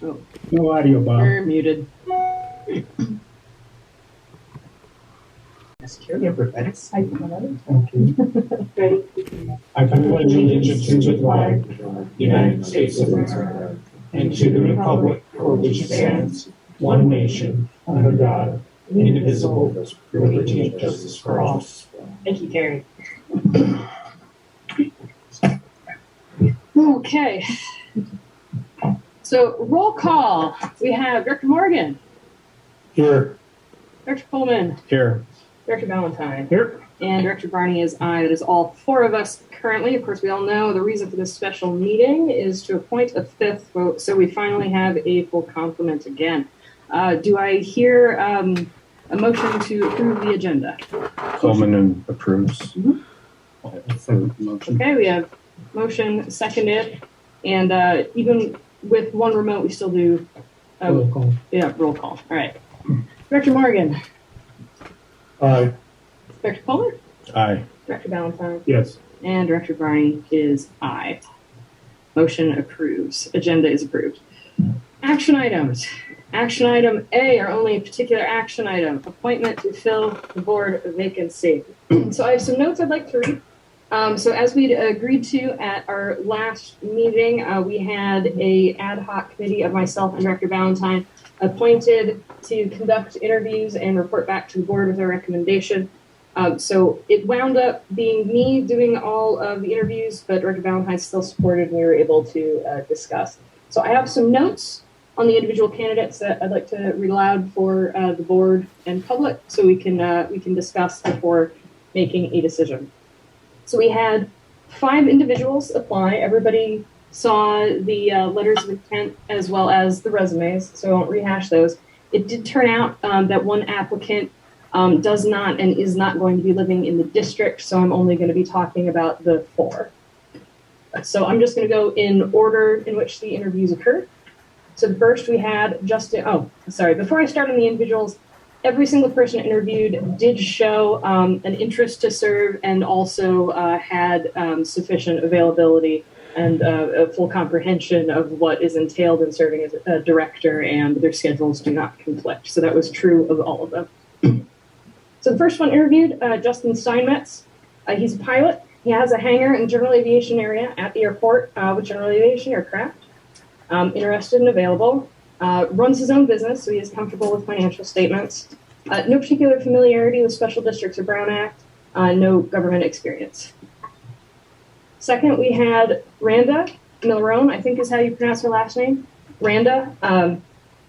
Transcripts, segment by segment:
Oh, No audio, Bob. you're muted. Security apparatus. Okay. Ready? I pledge allegiance to the flag, United States of America, and to the republic for which it stands, one nation, under God, indivisible, with liberty and justice for all. Thank you, Carrie. Okay. So roll call. We have Director Morgan, Here. Director Coleman, Here. Director Balentine, Here. and Director Barney is aye. That is all four of us currently. Of course, we all know the reason for this special meeting is to appoint a fifth vote, so we finally have a full complement again. Do I hear a motion to approve the agenda? Coleman approves. Okay, we have motion seconded, and even with one remote, we still do Roll call. roll call. All right. Director Morgan, Aye. Director Coleman, Aye. Director Balentine, Yes. and Director Barney is aye. Motion approves. Agenda is approved. Action items. Action item A, our only particular action item, appointment to fill the board vacancy. So I have some notes I'd like to read. So as we'd agreed to at our last meeting, we had a ad hoc committee of myself and Director Balentine appointed to conduct interviews and report back to the board with a recommendation. So it wound up being me doing all of the interviews, but Director Balentine still supported and we were able to discuss. So I have some notes on the individual candidates that I'd like to read aloud for the board and public so we can discuss before making a decision. So we had 5 individuals apply. Everybody saw the letters of intent as well as the resumes, so I won't rehash those. It did turn out that one applicant does not and is not going to be living in the district, so I'm only going to be talking about the 4. So I'm just going to go in order in which the interviews occurred. So first we had Justin, before I start on the individuals, every single person interviewed did show an interest to serve and also had sufficient availability and a full comprehension of what is entailed in serving as a director, and their schedules do not conflict. So that was true of all of them. So the first one interviewed, Justin Steinmetz. He's a pilot. He has a hangar in the general aviation area at the airport with general aviation aircraft. Interested and available. Runs his own business, so he is comfortable with financial statements. No particular familiarity with special districts or Brown Act. No government experience. Second, we had Randa Millerone, I think is how you pronounce her last name. Randa.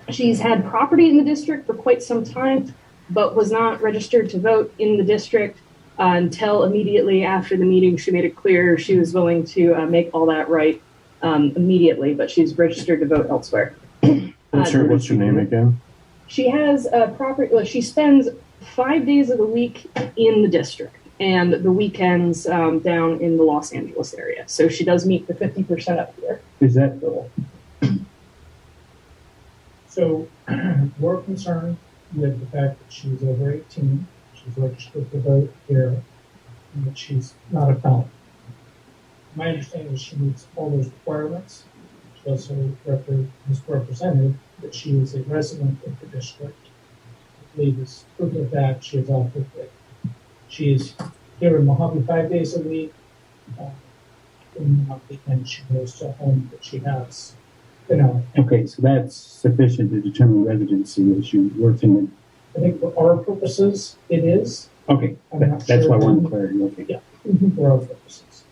She's had property in the district for quite some time, but was not registered to vote in the district until immediately after the meeting. She made it clear she was willing to make all that right immediately, but she's registered to vote elsewhere. What's your name again? She has a property. Well, she spends 5 days of the week in the district and the weekends down in the Los Angeles area. So she does meet the 50% up here. Is that goal? So we're concerned with the fact that she's over 18. She's registered to vote here, and that she's not a felon. My understanding is she meets all those requirements. She also misrepresented that she is a resident of the district. I believe as proof of that, she is offered that she is here in Mojave 5 days a week. And she goes to a home that she has. Okay, so that's sufficient to determine residency that she works in. I think for our purposes, it is. Okay, that's sure why I wanted clarity. Okay. Yeah, for our purposes.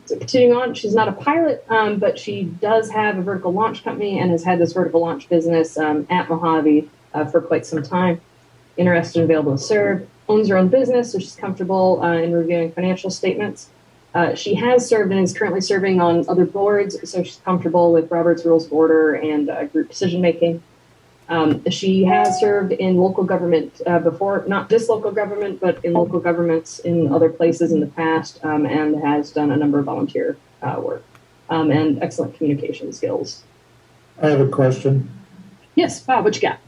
So continuing on, she's not a pilot, but she does have a vertical launch company and has had this vertical launch business at Mojave for quite some time. Interested and available to serve. Owns her own business, so she's comfortable in reviewing financial statements. She has served and is currently serving on other boards, so she's comfortable with Robert's Rules of Order and group decision making. She has served in local government before, not this local government, but in local governments in other places in the past, and has done a number of volunteer work and excellent communication skills. I have a question. Yes, Bob, what you got?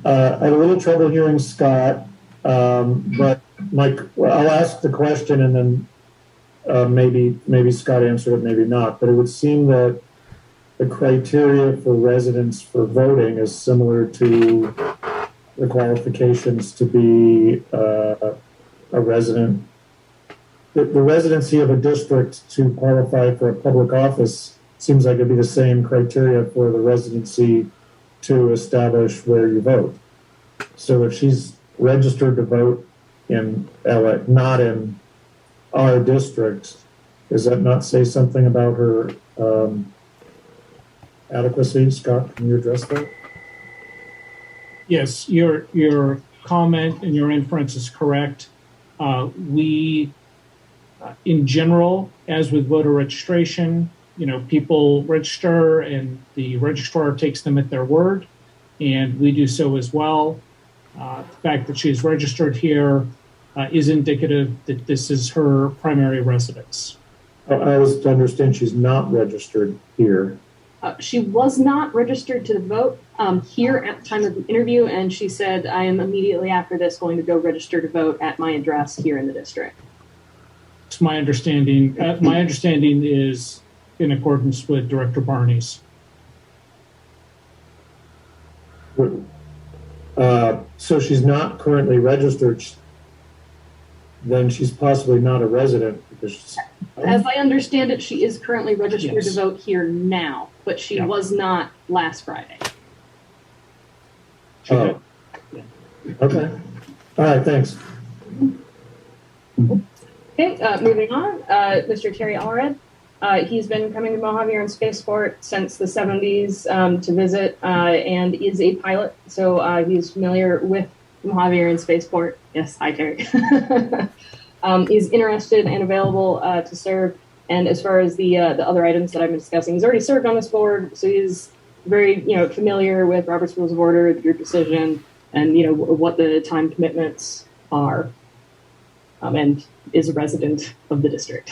I had a little trouble hearing Scott, but I'll ask the question and then maybe Scott answered it, maybe not. But it would seem that the criteria for residents for voting is similar to the qualifications to be a resident. The residency of a district to qualify for a public office seems like it'd be the same criteria for the residency to establish where you vote. So if she's registered to vote in LA, not in our district, does that not say something about her adequacy? Scott, can you address that? Yes, your comment and your inference is correct. We, in general, as with voter registration, people register and the registrar takes them at their word, and we do so as well. The fact that she's registered here is indicative that this is her primary residence. I was to understand she's not registered here. She was not registered to vote here at the time of the interview, and she said, I am immediately after this going to go register to vote at my address here in the district. It's my understanding. My understanding is in accordance with Director Barney's. So she's not currently registered, then she's possibly not a resident because she's... As I understand it, she is currently registered Yes. to vote here now, but she was not last Friday. Oh. Okay. All right, thanks. Okay, moving on. Mr. Terry Allred. He's been coming to Mojave and Spaceport since the 70s to visit and is a pilot, so he's familiar with Mojave and Spaceport. Yes, hi, Terry. He's interested and available to serve. And as far as the other items that I've been discussing, he's already served on this board, so he's very familiar with Robert's Rules of Order, the group decision, and what the time commitments are, and is a resident of the district.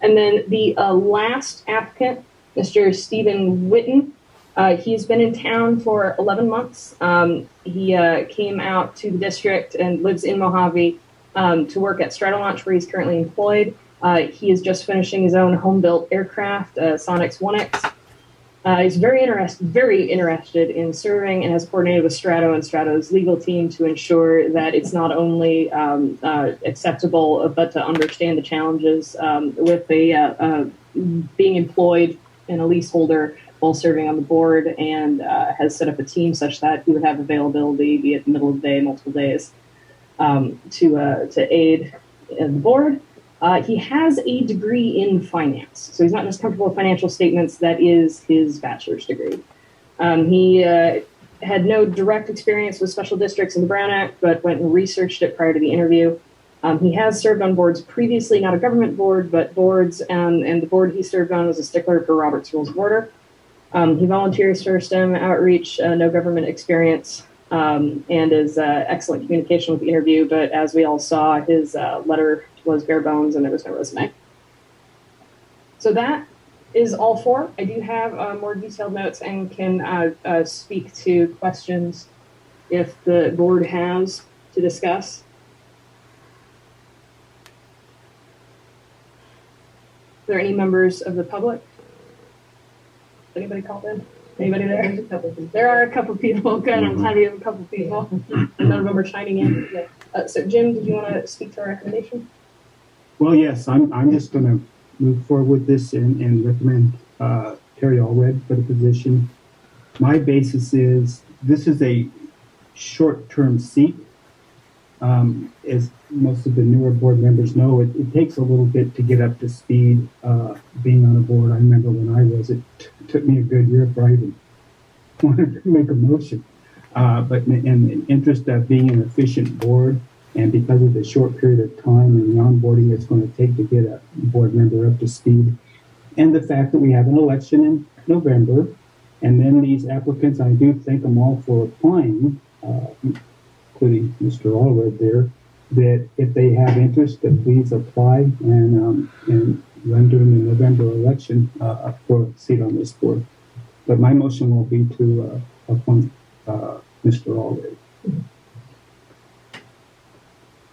And then the last applicant, Mr. Stephen Witten, he's been in town for 11 months. He came out to the district and lives in Mojave to work at Stratolaunch, where he's currently employed. He is just finishing his own home-built aircraft, Sonix 1X. He's very interested in serving and has coordinated with Strato and Strato's legal team to ensure that it's not only acceptable, but to understand the challenges with being employed and a leaseholder while serving on the board, and has set up a team such that he would have availability, be it the middle of the day, multiple days, to aid the board. He has a degree in finance, so he's not just comfortable with financial statements. That is his bachelor's degree. He had no direct experience with special districts in the Brown Act, but went and researched it prior to the interview. He has served on boards previously, not a government board, but boards, and the board he served on was a stickler for Robert's Rules of Order. He volunteers for STEM outreach, no government experience, and is excellent communication with the interview, but as we all saw, his letter was bare bones and there was no resume. So that is all four. I do have more detailed notes and can speak to questions if the board has to discuss. Are there any members of the public? Anybody called in? Anybody there? There are a couple people. Good. I'm glad we have a couple people. And none of them are chiming in. So, Jim, did you want to speak to our recommendation? Well, yes, I'm just going to move forward with this and recommend Terry Allred for the position. My basis is this is a short-term seat. As most of the newer board members know, it takes a little bit to get up to speed being on a board. I remember when I was, it took me a good year before I even wanted to make a motion. But in the interest of being an efficient board, and because of the short period of time and the onboarding it's going to take to get a board member up to speed, and the fact that we have an election in November, and then these applicants, I do thank them all for applying, including Mr. Allred there, that if they have interest, that please apply and run during the November election for a seat on this board. But my motion will be to appoint Mr. Allred.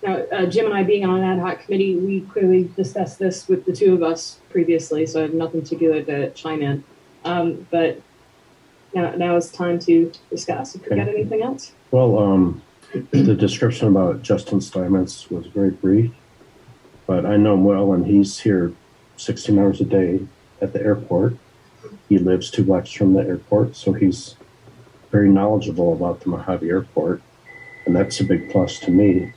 Now, Jim and I being on an ad hoc committee, we clearly discussed this with the two of us previously, so I have nothing particular to chime in. But now it's time to discuss. If we got anything else? Well, the description about Justin Steinmetz was very brief, but I know him well, and he's here 16 hours a day at the airport. He lives 2 blocks from the airport, so he's very knowledgeable about the Mojave airport, and that's a big plus to me.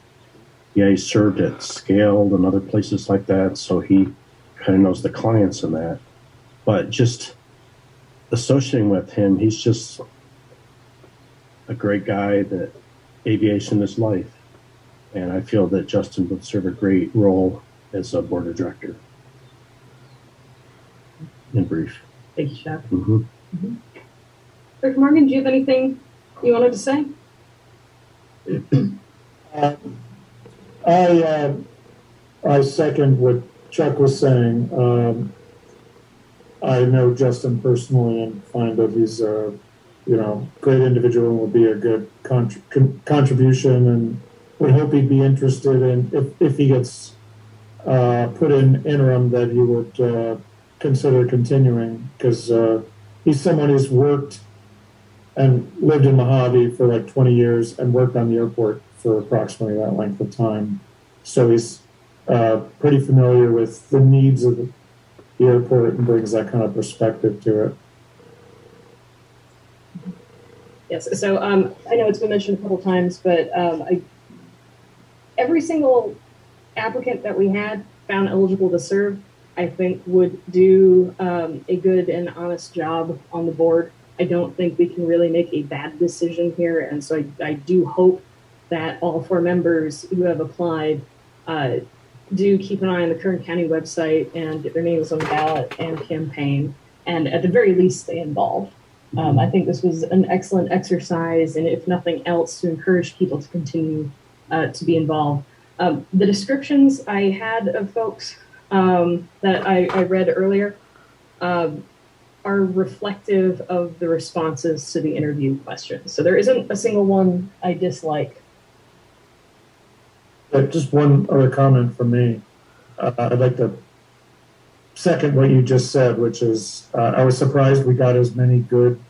Yeah, he served at Scaled and other places like that, so he kind of knows the clients in that. But just associating with him, he's just a great guy that aviation is life. And I feel that Justin would serve a great role as a board of director. In brief. Thank you, Chef. Mm-hmm. Dr. Morgan, do you have anything you wanted to say? I second what Chuck was saying. I know Justin personally and find that he's a great individual and will be a good contribution, and would hope he'd be interested in if he gets put in interim that he would consider continuing, because he's someone who's worked and lived in Mojave for like 20 years and worked on the airport for approximately that length of time. So he's pretty familiar with the needs of the airport and brings that kind of perspective to it. Yes, so I know it's been mentioned a couple times, but every single applicant that we had found eligible to serve, I think would do a good and honest job on the board. I don't think we can really make a bad decision here, and so I do hope that all 4 members who have applied do keep an eye on the Kern County website and get their names on the ballot and campaign, and at the very least stay involved. I think this was an excellent exercise, and if nothing else, to encourage people to continue to be involved. The descriptions I had of folks that I read earlier are reflective of the responses to the interview questions. So there isn't a single one I dislike. Just one other comment from me. I'd like to second what you just said, which is I was surprised we got as many good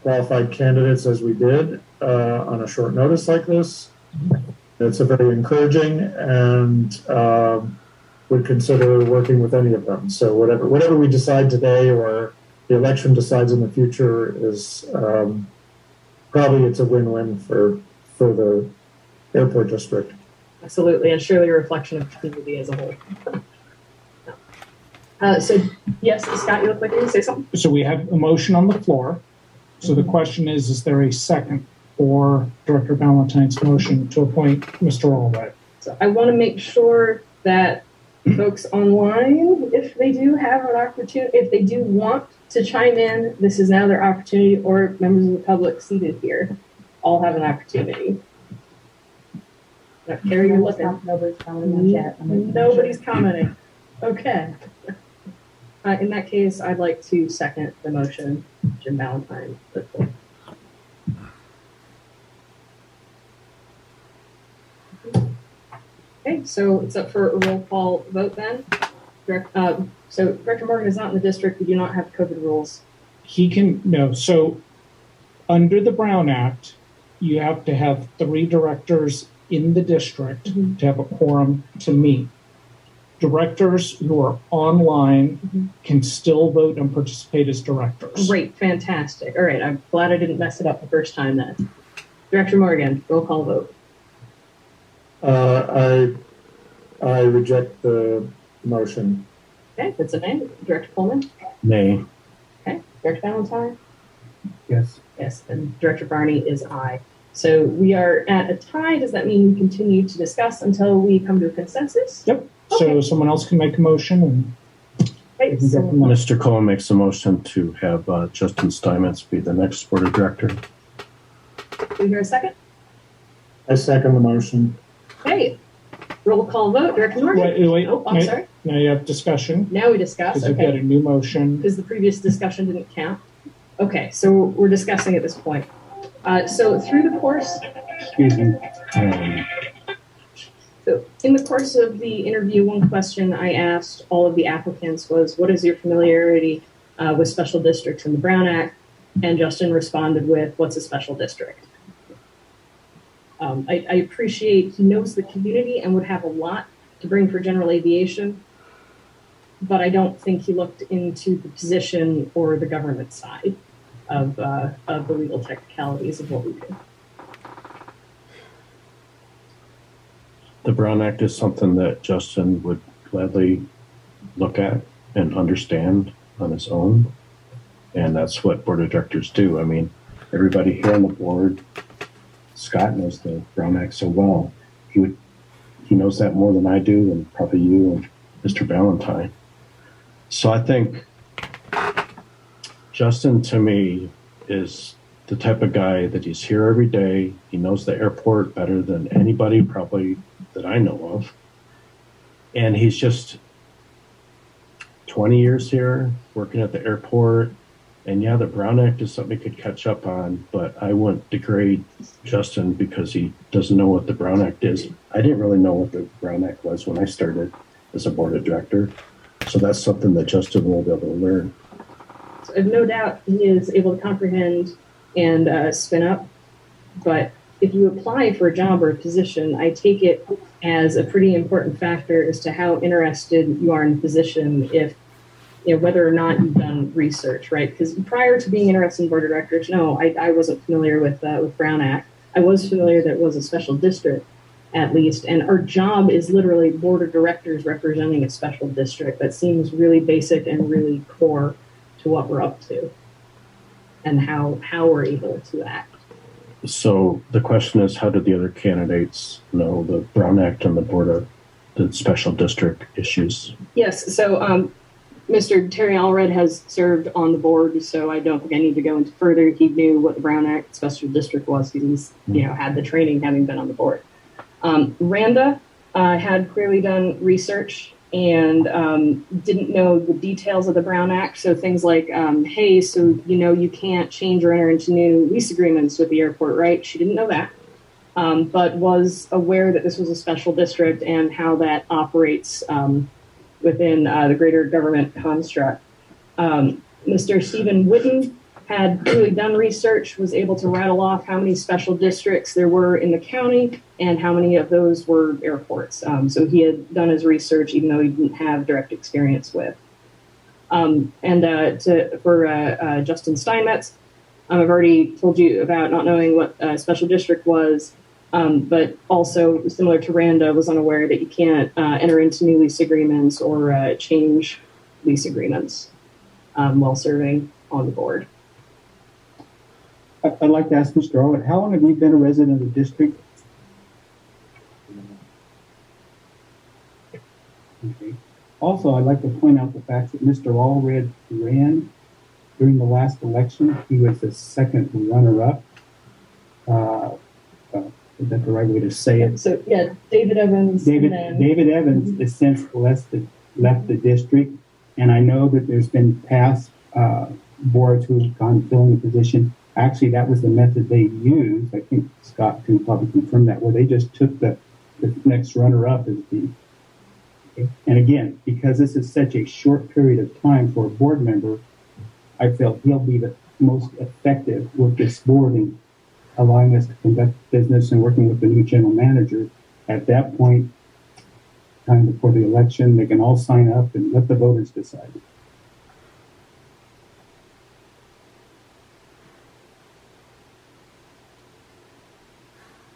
qualified candidates as we did on a short notice like this. It's a very encouraging, and would consider working with any of them. So whatever we decide today or the election decides in the future is probably it's a win-win for the airport district. Absolutely, and surely a reflection of the community as a whole. So, yes, Scott, you look like you want to say something? So we have a motion on the floor. So the question is there a second for Director Balentine's motion to appoint Mr. Allred? So I want to make sure that folks online, if they do have an opportunity, if they do want to chime in, this is now their opportunity, or members of the public seated here all have an opportunity. Now, Carrie, you're looking. Nobody's commenting on chat. Nobody's commenting. Okay. In that case, I'd like to second the motion, Jim Balentine. Okay, so it's up for a roll call vote then. So Director Morgan is not in the district. We do not have COVID rules. So under the Brown Act, you have to have 3 directors in the district to have a quorum to meet. Directors who are online can still vote and participate as directors. Great, fantastic. All right, I'm glad I didn't mess it up the first time then. Director Morgan, roll call vote. I reject the motion. Okay, that's a nay. Director Coleman? Nay. Okay, Director Balentine? Yes. Yes, and Director Barney is aye. So we are at a tie. Does that mean we continue to discuss until we come to a consensus? Yep. Okay. So someone else can make a motion and Right, so Mr. Coleman makes a motion to have Justin Steinmetz be the next board of director. do we hear a second? I second the motion. Okay, roll call vote. Director Morgan? wait. Oh, I'm sorry. Now you have discussion Now we discuss. because you've got Okay, a new motion. because the previous discussion didn't count. Okay, so we're discussing at this point. So through the course, Excuse me. So in the course of the interview, one question I asked all of the applicants was, what is your familiarity with special districts in the Brown Act? And Justin responded with, what's a special district? I appreciate he knows the community and would have a lot to bring for general aviation, but I don't think he looked into the position or the government side of the legal technicalities of what we do. The Brown Act is something that Justin would gladly look at and understand on his own. And that's what board of directors do. I mean, everybody here on the board, Scott knows the Brown Act so well. He knows that more than I do, and probably you and Mr. Balentine. So I think Justin, to me, is the type of guy that he's here every day. He knows the airport better than anybody probably that I know of. And he's just 20 years here working at the airport. And yeah, the Brown Act is something he could catch up on, but I wouldn't degrade Justin because he doesn't know what the Brown Act is. I didn't really know what the Brown Act was when I started as a board of director. So that's something that Justin will be able to learn. So I have no doubt he is able to comprehend and spin up, but if you apply for a job or a position, I take it as a pretty important factor as to how interested you are in the position, if whether or not you've done research, right? Because prior to being interested in board of directors, no, I wasn't familiar with Brown Act. I was familiar that it was a special district, at least, and our job is literally board of directors representing a special district. That seems really basic and really core to what we're up to and how we're able to act. So the question is, how did the other candidates know the Brown Act and the special district issues? Yes, so Mr. Terry Allred has served on the board, so I don't think I need to go into further. He knew what the Brown Act special district was because he's had the training having been on the board. Randa had clearly done research and didn't know the details of the Brown Act. So things like, hey, so you can't change or enter into new lease agreements with the airport, right? She didn't know that, but was aware that this was a special district and how that operates within the greater government construct. Mr. Stephen Whitten had really done research, was able to rattle off how many special districts there were in the county and how many of those were airports. So he had done his research even though he didn't have direct experience with. For Justin Steinmetz, I've already told you about not knowing what a special district was, but also similar to Randa, was unaware that you can't enter into new lease agreements or change lease agreements while serving on the board. I'd like to ask Mr. Allred, how long have you been a resident of the district? Okay. Also, I'd like to point out the fact that Mr. Allred ran during the last election. He was the second runner-up. Is that the right way to say it? So yeah, David Evans. David Evans has since left the district, and I know that there's been past boards who have gone filling the position. Actually, that was the method they used. I think Scott can probably confirm that, where they just took the next runner-up as the. Okay. And again, because this is such a short period of time for a board member, I felt he'll be the most effective with this board in allowing us to conduct business and working with the new general manager. At that point, time before the election, they can all sign up and let the voters decide.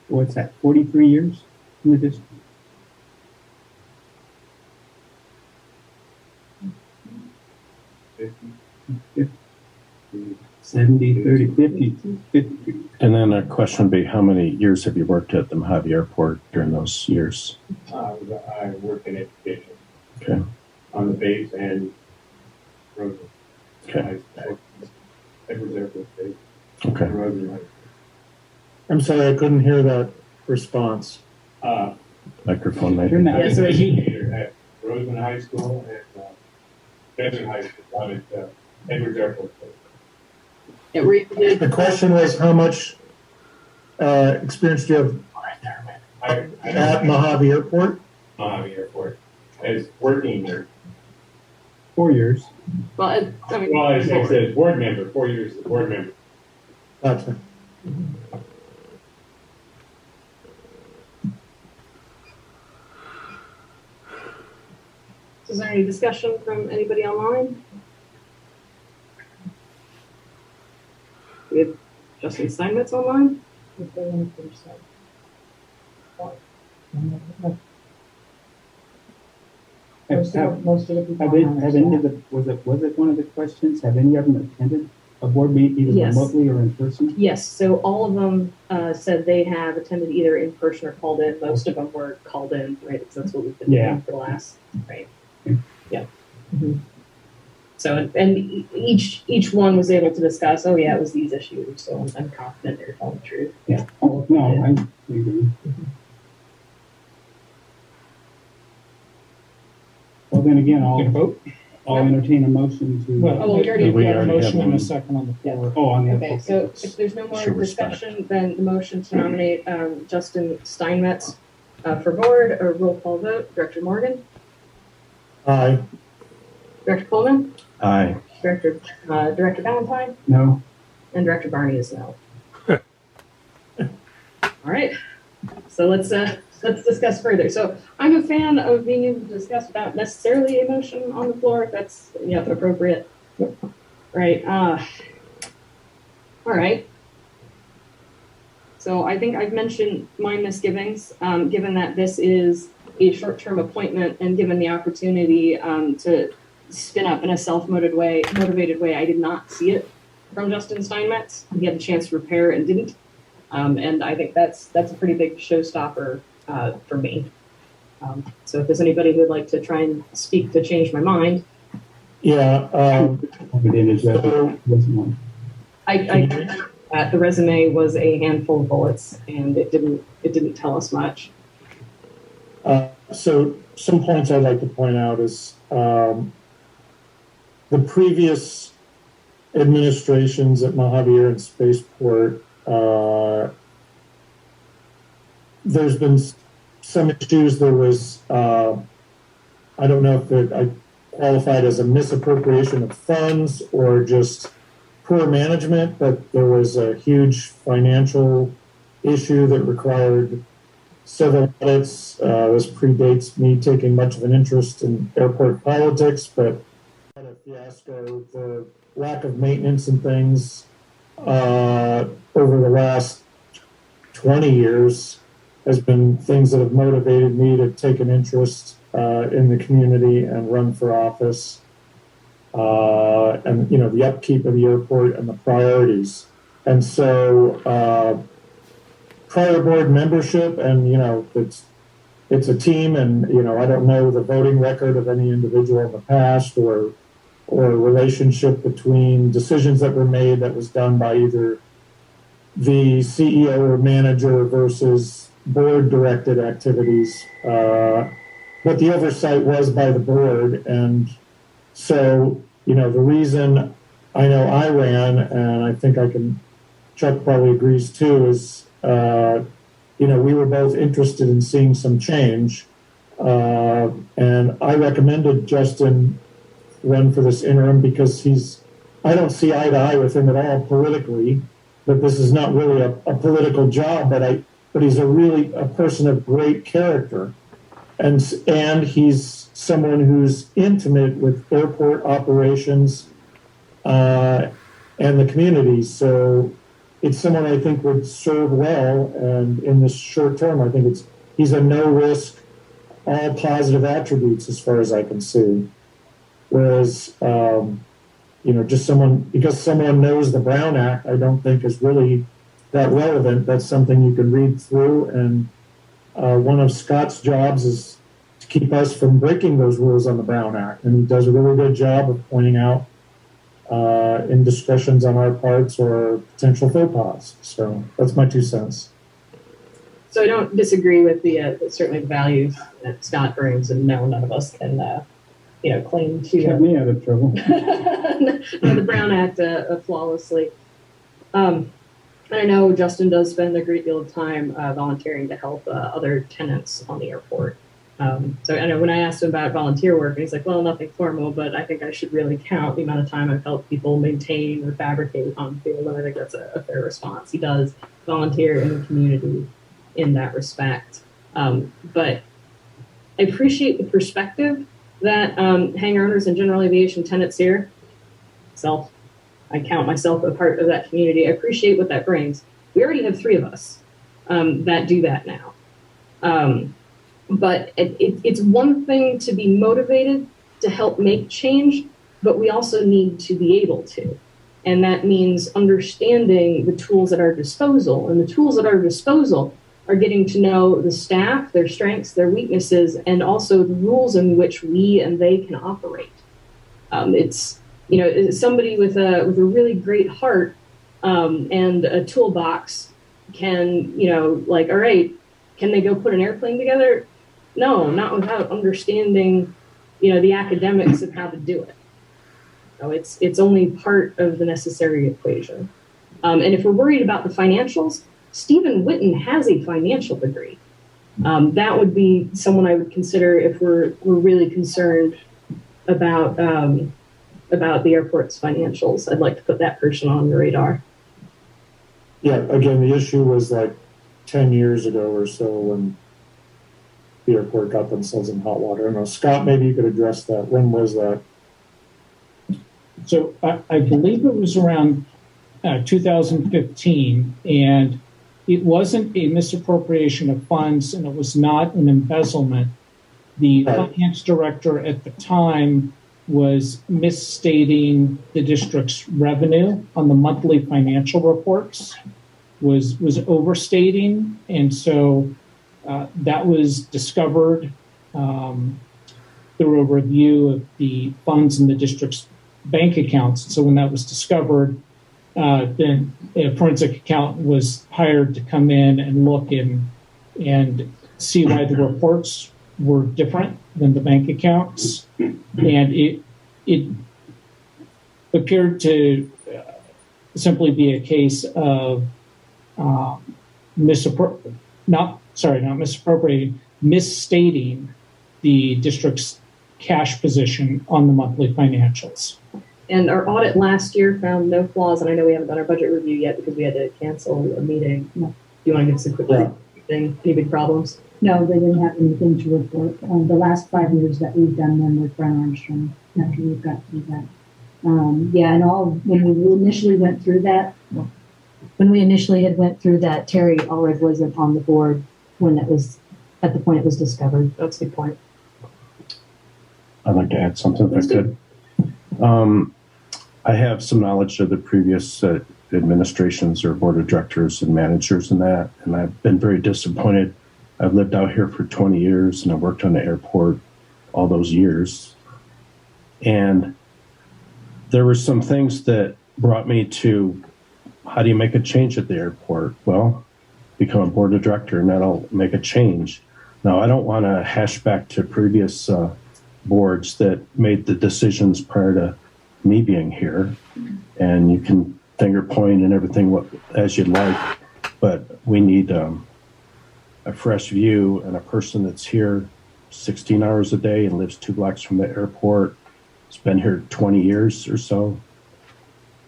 What's that, 43 years in the district? 70, 30, 50. And then a question would be, how many years have you worked at the Mojave Airport during those years? I work in education. Okay. On the base and Rosen. Okay. Edwards Air Force Base. Okay. Rosen. I'm sorry, I couldn't hear that response. Microphone maybe. Turn that- As an educator at Rosen High School and Desert High School out at Edwards Air Force Base. The question was, how much experience do you have At Mojave Airport? Mojave Airport, as working there. 4 years. Well, I mean, Well, it says board member, 4 years as board member. Gotcha. is there any discussion from anybody online? We have Justin Steinmetz online. Most of the people. Have any of the, was it one of the questions? Have any of them attended a board meeting either Yes. remotely or in person? Yes, so all of them said they have attended either in person or called in. Most of them were called in, right? Because that's what we've been Yeah. doing for the last, right? Okay. Yeah. So, and each one was able to discuss, oh yeah, it was these issues. So I'm confident they're telling the truth. Yeah. All of them No, did. I agree. Well, then again, I'll entertain a motion to. Oh, we already We had a already have motion and a one. second on the floor. Oh, on the. Okay, so if there's no more Show respect. discussion, then the motion to nominate Justin Steinmetz for board, or roll call vote. Director Morgan, Aye. Director Coleman, Aye. Director Balentine, No. and Director Barney is no. All right, so let's discuss further. So I'm a fan of being able to discuss without necessarily a motion on the floor, if that's appropriate. Right. All right. So I think I've mentioned my misgivings, given that this is a short-term appointment and given the opportunity to spin up in a self-motivated way. I did not see it from Justin Steinmetz. He had the chance to prepare and didn't. And I think that's a pretty big showstopper for me. So if there's anybody who would like to try and speak to change my mind, Yeah, We didn't address it. Wasn't one. the resume was a handful of bullets, and it didn't tell us much. so some points I'd like to point out is, the previous administrations at Mojave Air and Spaceport, there's been some issues. There was, I don't know if I qualified as a misappropriation of funds or just poor management, but there was a huge financial issue that required several audits. This predates me taking much of an interest in airport politics, but a fiasco, the lack of maintenance and things over the last 20 years has been things that have motivated me to take an interest in the community and run for office. And, the upkeep of the airport and the priorities. And so prior board membership and, it's a team and, I don't know the voting record of any individual in the past or relationship between decisions that were made that was done by either the CEO or manager versus board-directed activities. But the oversight was by the board. And so, the reason I know I ran, and I think Chuck probably agrees too, is, we were both interested in seeing some change. And I recommended Justin run for this interim because I don't see eye to eye with him at all politically, but this is not really a political job, but he's a person of great character. And he's someone who's intimate with airport operations and the community. So it's someone I think would serve well. And in this short term, I think he's a no risk, all positive attributes as far as I can see. Whereas, just because someone knows the Brown Act, I don't think is really that relevant. That's something you can read through. And one of Scott's jobs is to keep us from breaking those rules on the Brown Act. And he does a really good job of pointing out indiscretions on our parts or potential faux pas. So that's my 2 cents. So I don't disagree with certainly the values that Scott brings, and no, none of us can, claim to Kept me out of trouble. know the Brown Act flawlessly. I know Justin does spend a great deal of time volunteering to help other tenants on the airport. So I know when I asked him about volunteer work, he's like, well, nothing formal, but I think I should really count the amount of time I've helped people maintain or fabricate on field, and I think that's a fair response. He does volunteer in the community in that respect. But I appreciate the perspective that hangar owners and general aviation tenants here, I count myself a part of that community. I appreciate what that brings. We already have 3 of us that do that now. But it's one thing to be motivated to help make change, but we also need to be able to. And that means understanding the tools at our disposal. And the tools at our disposal are getting to know the staff, their strengths, their weaknesses, and also the rules in which we and they can operate. It's, you know, somebody with a really great heart and a toolbox can, you know, like, all right, can they go put an airplane together? No, not without understanding, you know, the academics of how to do it. So it's only part of the necessary equation. And if we're worried about the financials, Stephen Witten has a financial degree. That would be someone I would consider if we're really concerned about the airport's financials. I'd like to put that person on the radar. Yeah, again, the issue was like 10 years ago or so when the airport got themselves in hot water. I don't know, Scott, maybe you could address that. When was that? So I believe it was around 2015, and it wasn't a misappropriation of funds, and it was not an embezzlement. The finance director at the time was misstating the district's revenue on the monthly financial reports, was overstating, and so that was discovered through a review of the funds in the district's bank accounts. So when that was discovered, then a forensic accountant was hired to come in and look and see why the reports were different than the bank accounts. And it appeared to simply be a case of misstating the district's cash position on the monthly financials. And our audit last year found no flaws, and I know we haven't done our budget review yet because we had to cancel a meeting. Do you want to give us a quick thing? Any big problems? No, they didn't have anything to report. The last 5 years that we've done them with Brown Armstrong, after we've got through that. When we initially went through that, Terry Allred wasn't on the board when it was, at the point it was discovered. That's a good point. I'd like to add something if I could. I have some knowledge of the previous administrations or board of directors and managers and that, and I've been very disappointed. I've lived out here for 20 years and I worked on the airport all those years. And there were some things that brought me to, how do you make a change at the airport? Well, become a board of director and that'll make a change. Now, I don't want to hash back to previous boards that made the decisions prior to me being here, and you can finger point and everything as you'd like, but we need a fresh view and a person that's here 16 hours a day and lives 2 blocks from the airport, has been here 20 years or so.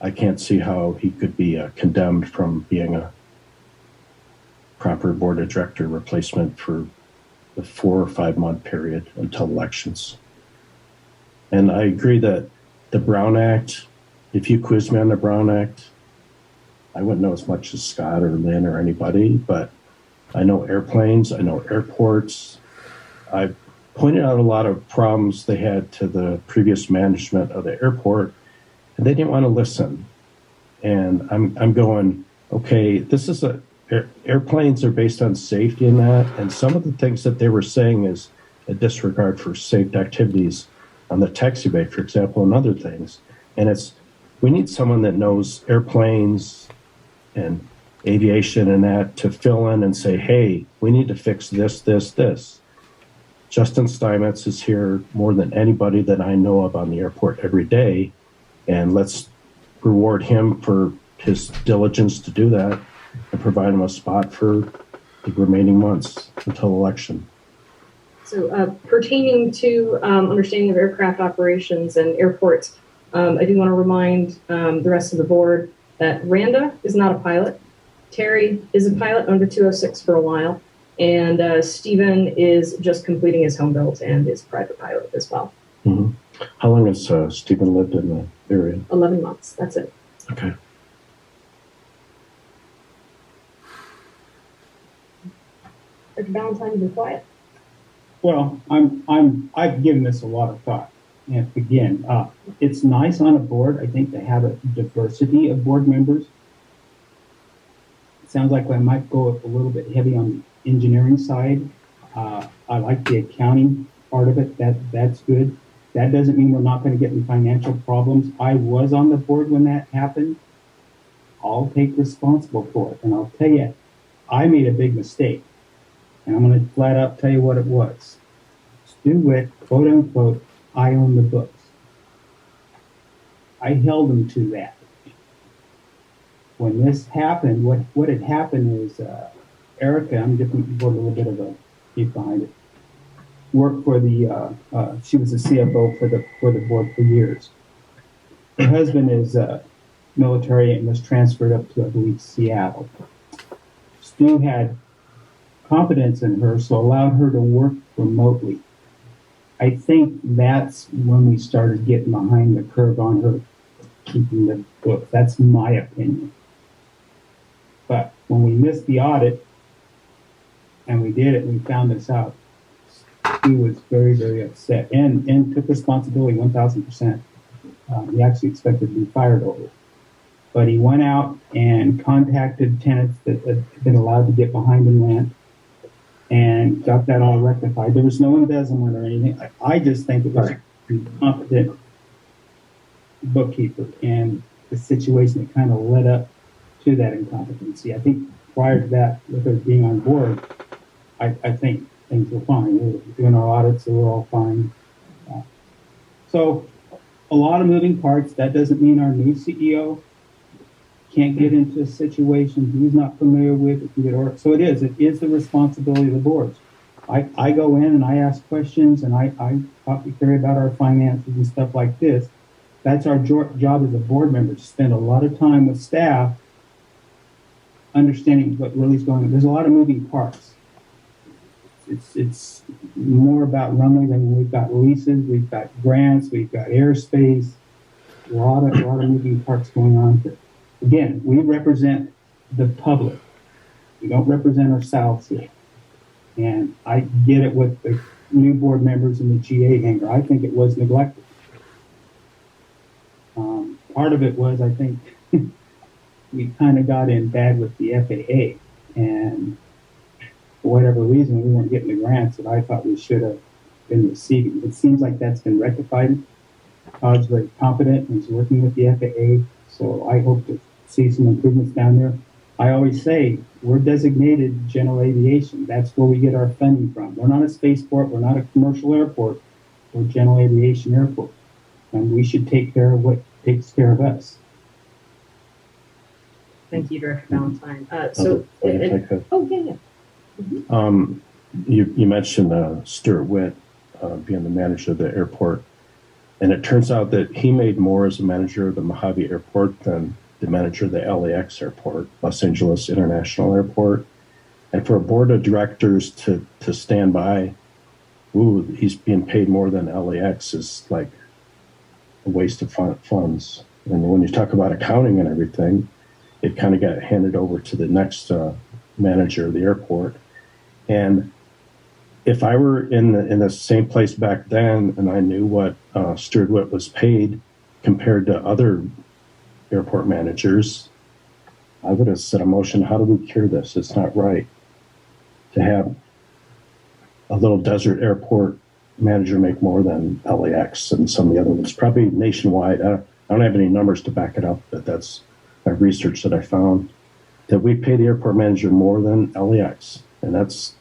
I can't see how he could be condemned from being a proper board of director replacement for the 4 or 5 month period until elections. And I agree that the Brown Act, if you quiz me on the Brown Act, I wouldn't know as much as Scott or Lynn or anybody, but I know airplanes, I know airports. I pointed out a lot of problems they had to the previous management of the airport, and they didn't want to listen. And I'm going, okay, this is airplanes are based on safety and that, and some of the things that they were saying is a disregard for safe activities on the taxi bay, for example, and other things. And we need someone that knows airplanes and aviation and that to fill in and say, hey, we need to fix this. Justin Steinmetz is here more than anybody that I know of on the airport every day, and let's reward him for his diligence to do that. and provide them a spot for the remaining months until election. So pertaining to understanding of aircraft operations and airports, I do want to remind the rest of the board that Randa is not a pilot. Terry is a pilot under 206 for a while. And Stephen is just completing his home built and is private pilot as well. Mm-hmm. How long has Stephen lived in the area? 11 months. That's it. Okay. Dr. Balentine, be quiet. Well, I've given this a lot of thought. And again, it's nice on a board, I think, to have a diversity of board members. It sounds like I might go a little bit heavy on the engineering side. I like the accounting part of it. That's good. That doesn't mean we're not going to get in financial problems. I was on the board when that happened. I'll take responsible for it. And I'll tell you, I made a big mistake. And I'm going to flat out tell you what it was. Stu Witt, quote unquote, I own the books. I held him to that. When this happened, what had happened is Erica, I'm giving the board a little bit of a peek behind it, worked for the, she was the CFO for the board for years. Her husband is military and was transferred up to, I believe, Seattle. Stu had confidence in her, so allowed her to work remotely. I think that's when we started getting behind the curve on her keeping the book. That's my opinion. But when we missed the audit and we did it, we found this out. He was very, very upset and took responsibility 1,000%. He actually expected to be fired over it. But he went out and contacted tenants that had been allowed to get behind in rent and got that all rectified. There was no embezzlement or anything. I just think it was a competent bookkeeper and the situation that kind of led up to that incompetency. I think prior to that, with her being on board, I think things were fine. We were doing our audits, they were all fine. So a lot of moving parts. That doesn't mean our new CEO can't get into a situation he's not familiar with. So it is the responsibility of the boards. I go in and I ask questions and I talk to Kerry about our finances and stuff like this. That's our job as a board member, to spend a lot of time with staff understanding what really is going on. There's a lot of moving parts. It's more about runway than we've got leases, we've got grants, we've got airspace, a lot of moving parts going on here. Again, we represent the public. We don't represent ourselves here. And I get it with the new board members in the GA hangar. I think it was neglected. Part of it was, I think, we kind of got in bad with the FAA. And for whatever reason, we weren't getting the grants that I thought we should have been receiving. It seems like that's been rectified. Todd's very competent and is working with the FAA. So I hope to see some improvements down there. I always say we're designated general aviation. That's where we get our funding from. We're not a spaceport. We're not a commercial airport. We're a general aviation airport. And we should take care of what takes care of us. Thank you, Director Balentine. Yeah. You mentioned Stuart Witt being the manager of the airport. And it turns out that he made more as a manager of the Mojave Airport than the manager of the LAX Airport, Los Angeles International Airport. And for a board of directors to stand by, he's being paid more than LAX is like a waste of funds. And when you talk about accounting and everything, it kind of got handed over to the next manager of the airport. And if I were in the same place back then and I knew what Stuart Witt was paid compared to other airport managers, I would have set a motion, how do we cure this? It's not right to have a little desert airport manager make more than LAX and some of the other ones, probably nationwide. I don't have any numbers to back it up, but that's my research that I found, that we pay the airport manager more than LAX. And that's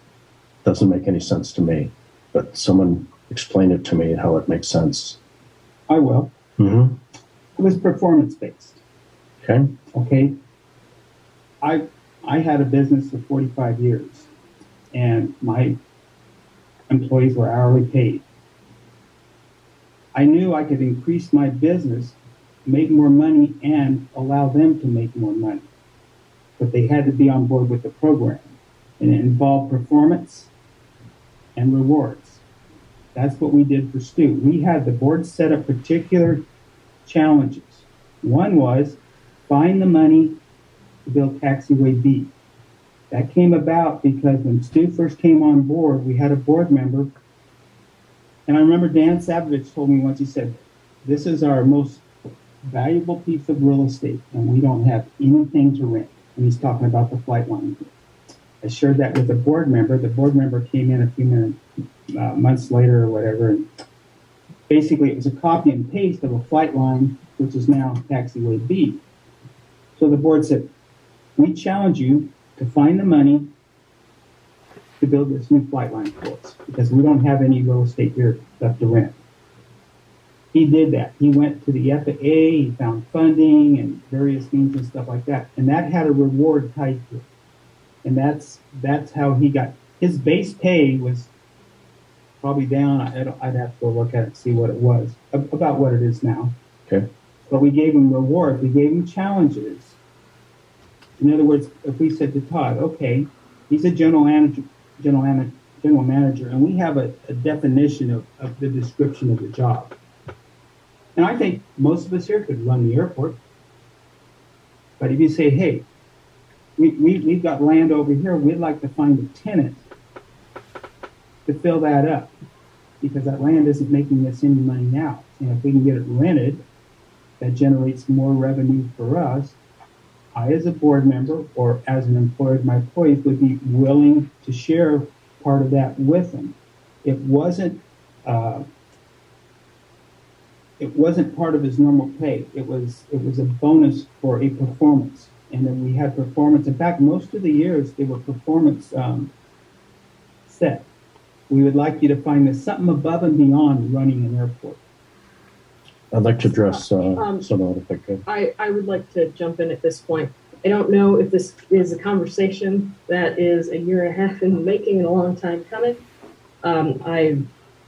doesn't make any sense to me, but someone explain it to me how it makes sense. I will. Mm-hmm. It was performance-based. Okay. Okay. I I had a business for 45 years, and my employees were hourly paid. I knew I could increase my business, make more money, and allow them to make more money. But they had to be on board with the program. And it involved performance and rewards. That's what we did for Stu. We had the board set up particular challenges. One was find the money to build taxiway B. That came about because when Stu first came on board, we had a board member. And I remember Dan Savage told me once, he said, this is our most valuable piece of real estate, and we don't have anything to rent. And he's talking about the flight line. I shared that with the board member. The board member came in a few months later or whatever. And basically, it was a copy and paste of a flight line, which is now taxiway B. So the board said, we challenge you to find the money to build this new flight line for us because we don't have any real estate here left to rent. He did that. He went to the FAA, he found funding and various means and stuff like that. And that had a reward tied to it. And that's how he got, his base pay was probably down, I'd have to go look at it and see what it was, about what it is now. Okay. But we gave him rewards, we gave him challenges. In other words, if we said to Todd, okay, he's a general manager, and we have a definition of the description of the job. And I think most of us here could run the airport. But if you say, hey, we've got land over here, we'd like to find a tenant to fill that up because that land isn't making us any money now. And if we can get it rented, that generates more revenue for us. I, as a board member or as an employer of my employees, would be willing to share part of that with them. It wasn't part of his normal pay. It was a bonus for a performance. And then we had performance. In fact, most of the years they were performance set. We would like you to find there's something above and beyond running an airport. I'd like to address some of it if I could. I would like to jump in at this point. I don't know if this is a conversation that is a year and a half in the making and a long time coming. I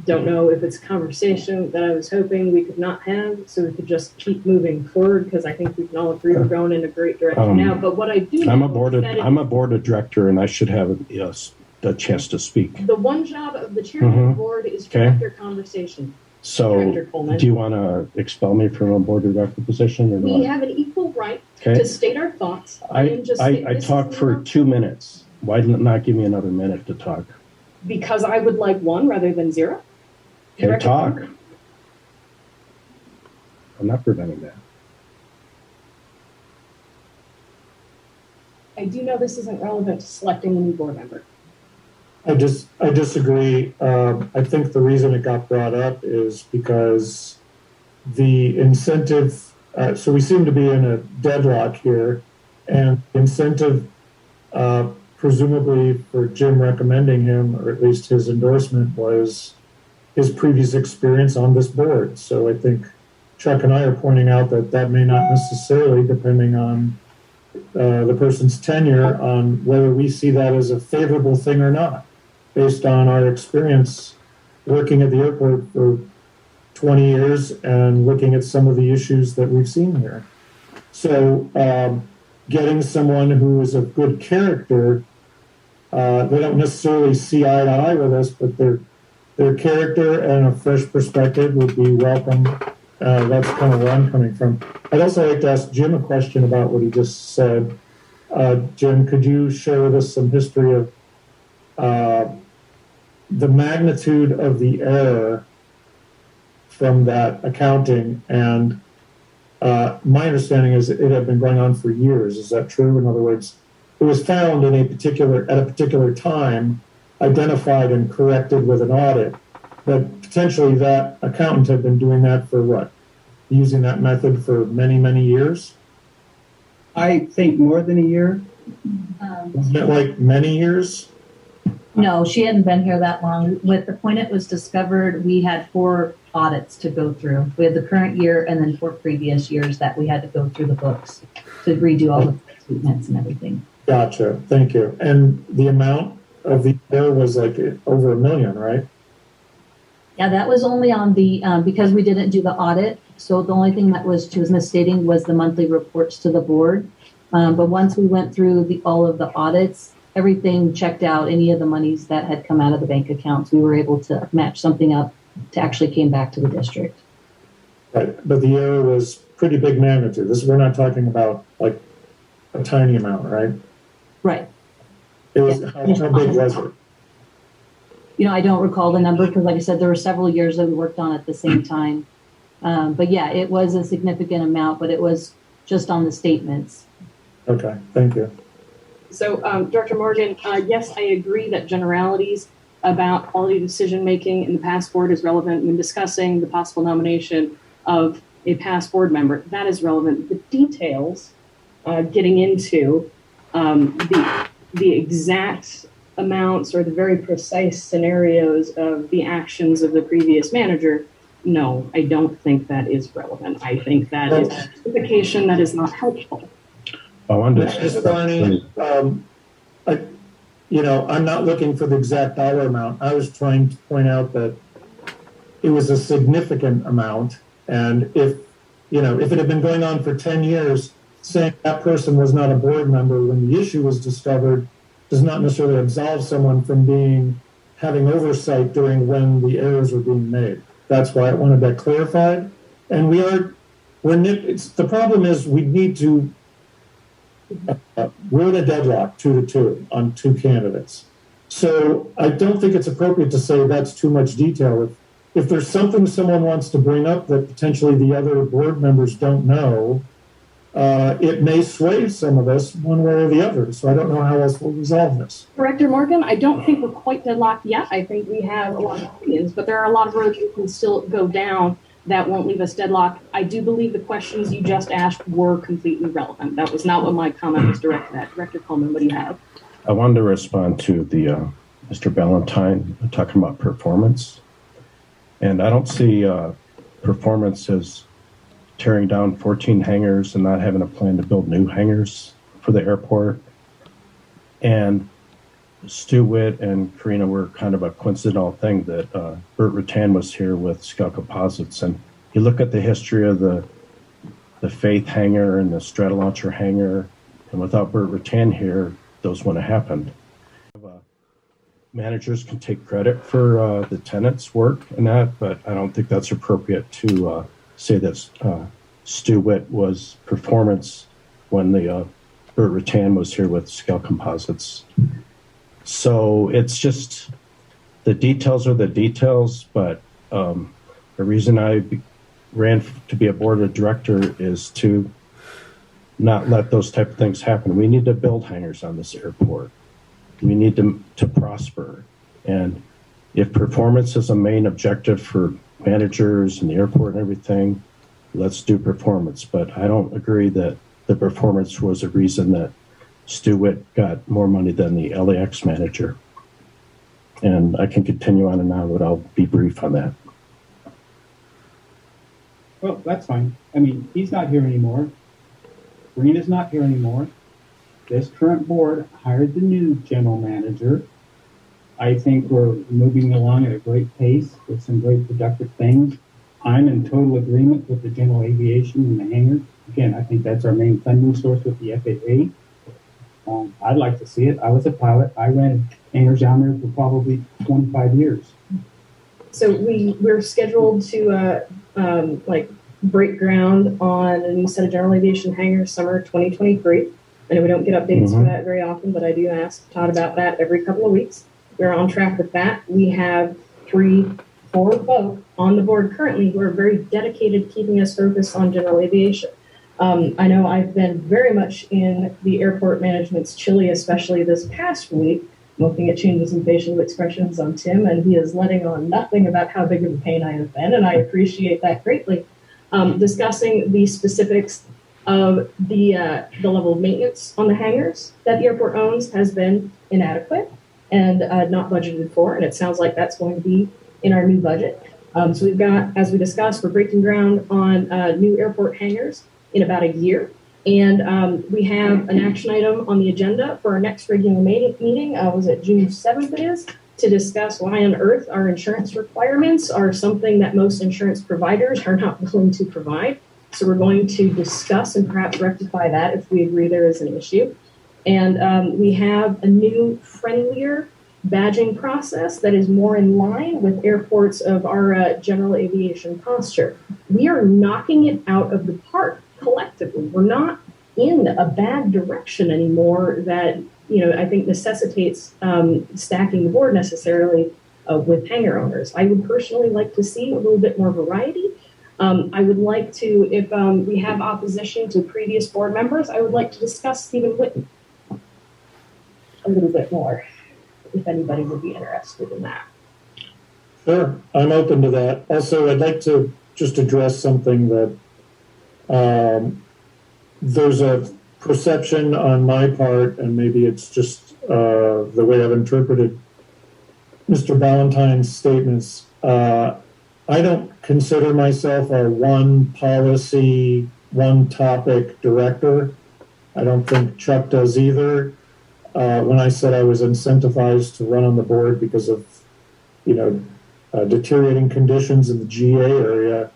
don't know if it's a conversation that I was hoping we could not have, so we could just keep moving forward, because I think we can all agree we're going in a great direction now. But what I do know I'm a board of director, and I should have a chance to speak. The one job of the chairman of the board is to direct your conversation. So, Director Coleman. Do you want to expel me from a board of director position? Or We have an equal right to state our thoughts. I talked for 2 minutes. Why not give me another minute to talk? Because I would like one rather than zero. Okay, Director talk. Coleman. I'm not preventing that. I do know this isn't relevant to selecting a new board member. I disagree. I think the reason it got brought up is because the incentive, so we seem to be in a deadlock here, and incentive, presumably for Jim recommending him, or at least his endorsement, was his previous experience on this board. So I think Chuck and I are pointing out that may not necessarily, depending on the person's tenure, on whether we see that as a favorable thing or not, based on our experience working at the airport for 20 years and looking at some of the issues that we've seen here. So getting someone who is of good character, they don't necessarily see eye to eye with us, but their character and a fresh perspective would be welcome. That's kind of where I'm coming from. I'd also like to ask Jim a question about what he just said. Jim, could you share with us some history of the magnitude of the error from that accounting? And my understanding is it had been going on for years. Is that true? In other words, it was found at a particular time, identified and corrected with an audit, but potentially that accountant had been doing that for what? Using that method for many, many years? I think more than a year. Wasn't it like many years? No, she hadn't been here that long. With the point it was discovered, we had 4 audits to go through. We had the current year and then 4 previous years that we had to go through the books to redo all the statements and everything. Gotcha, thank you. And the amount of the error was like over $1 million, right? Yeah, that was only on the, because we didn't do the audit. So the only thing that was, she was misstating was the monthly reports to the board. But once we went through all of the audits, everything checked out, any of the monies that had come out of the bank accounts, we were able to match something up to actually came back to the district. Right, but the error was pretty big magnitude. We're not talking about like a tiny amount, right? Right. It was, how big was it? You know, I don't recall the number because, like I said, there were several years that we worked on at the same time. But yeah, it was a significant amount, but it was just on the statements. Okay, thank you. So, Director Morgan, yes, I agree that generalities about quality decision-making in the past board is relevant when discussing the possible nomination of a past board member. That is relevant. The details, getting into the exact amounts or the very precise scenarios of the actions of the previous manager, no, I don't think that is relevant. I think that is justification that is not helpful. Mr. Barney, I'm not looking for the exact dollar amount. I was trying to point out that it was a significant amount. And if it had been going on for 10 years, saying that person was not a board member when the issue was discovered does not necessarily absolve someone from having oversight during when the errors were being made. That's why I wanted that clarified. And the problem is we need to, we're in a deadlock 2-2 on 2 candidates. So I don't think it's appropriate to say that's too much detail. If there's something someone wants to bring up that potentially the other board members don't know, it may sway some of us one way or the other. So I don't know how else we'll resolve this. Director Morgan, I don't think we're quite deadlocked yet. I think we have a lot of opinions, but there are a lot of roads we can still go down that won't leave us deadlocked. I do believe the questions you just asked were completely relevant. That was not what my comment was directed at. Director Coleman, what do you have? I wanted to respond to the Mr. Balentine talking about performance. And I don't see performance as tearing down 14 hangars and not having a plan to build new hangars for the airport. And Stu Witt and Karina were kind of a coincidental thing that Burt Rattan was here with Scale Composites. And you look at the history of the Faith hangar and the Stratolauncher hangar, and without Burt Rattan here, those wouldn't have happened. Managers can take credit for the tenants' work and that, but I don't think that's appropriate to say that Stu Witt was performance when the Burt Rattan was here with Scale Composites. So it's just the details are the details, but the reason I ran to be a board of director is to not let those type of things happen. We need to build hangars on this airport. We need to prosper. And if performance is a main objective for managers and the airport and everything, let's do performance. But I don't agree that the performance was a reason that Stu Witt got more money than the LAX manager. And I can continue on and on, but I'll be brief on that. Well, that's fine. I mean, he's not here anymore. Karina's not here anymore. This current board hired the new general manager. I think we're moving along at a great pace with some great productive things. I'm in total agreement with the general aviation and the hangars. Again, I think that's our main funding source with the FAA. I'd like to see it. I was a pilot. I ran hangars down there for probably 25 years. So we're scheduled to break ground on a new set of general aviation hangars summer 2023. I know we don't get updates for that very often, but I do ask Todd about that every couple of weeks. We're on track with that. We have 3-4 folk on the board currently who are very dedicated to keeping us focused on general aviation. I know I've been very much in the airport management's chili, especially this past week, looking at changes in facial expressions on Tim, and he is letting on nothing about how big of a pain I have been, and I appreciate that greatly. Discussing the specifics of the level of maintenance on the hangars that the airport owns has been inadequate and not budgeted for, and it sounds like that's going to be in our new budget. So we've got, as we discussed, we're breaking ground on new airport hangars in about a year. And we have an action item on the agenda for our next regular meeting. Was it June 7th it is? To discuss why on earth our insurance requirements are something that most insurance providers are not willing to provide. So we're going to discuss and perhaps rectify that if we agree there is an issue. And we have a new, friendlier badging process that is more in line with airports of our general aviation posture. We are knocking it out of the park collectively. We're not in a bad direction anymore that, I think necessitates stacking the board necessarily with hangar owners. I would personally like to see a little bit more variety. I would like to, if we have opposition to previous board members, I would like to discuss Stephen Whitten a little bit more, if anybody would be interested in that. Sure, I'm open to that. Also, I'd like to just address something that there's a perception on my part, and maybe it's just the way I've interpreted Mr. Balentine's statements. I don't consider myself a one policy, one topic director. I don't think Chuck does either. When I said I was incentivized to run on the board because of, deteriorating conditions in the GA area,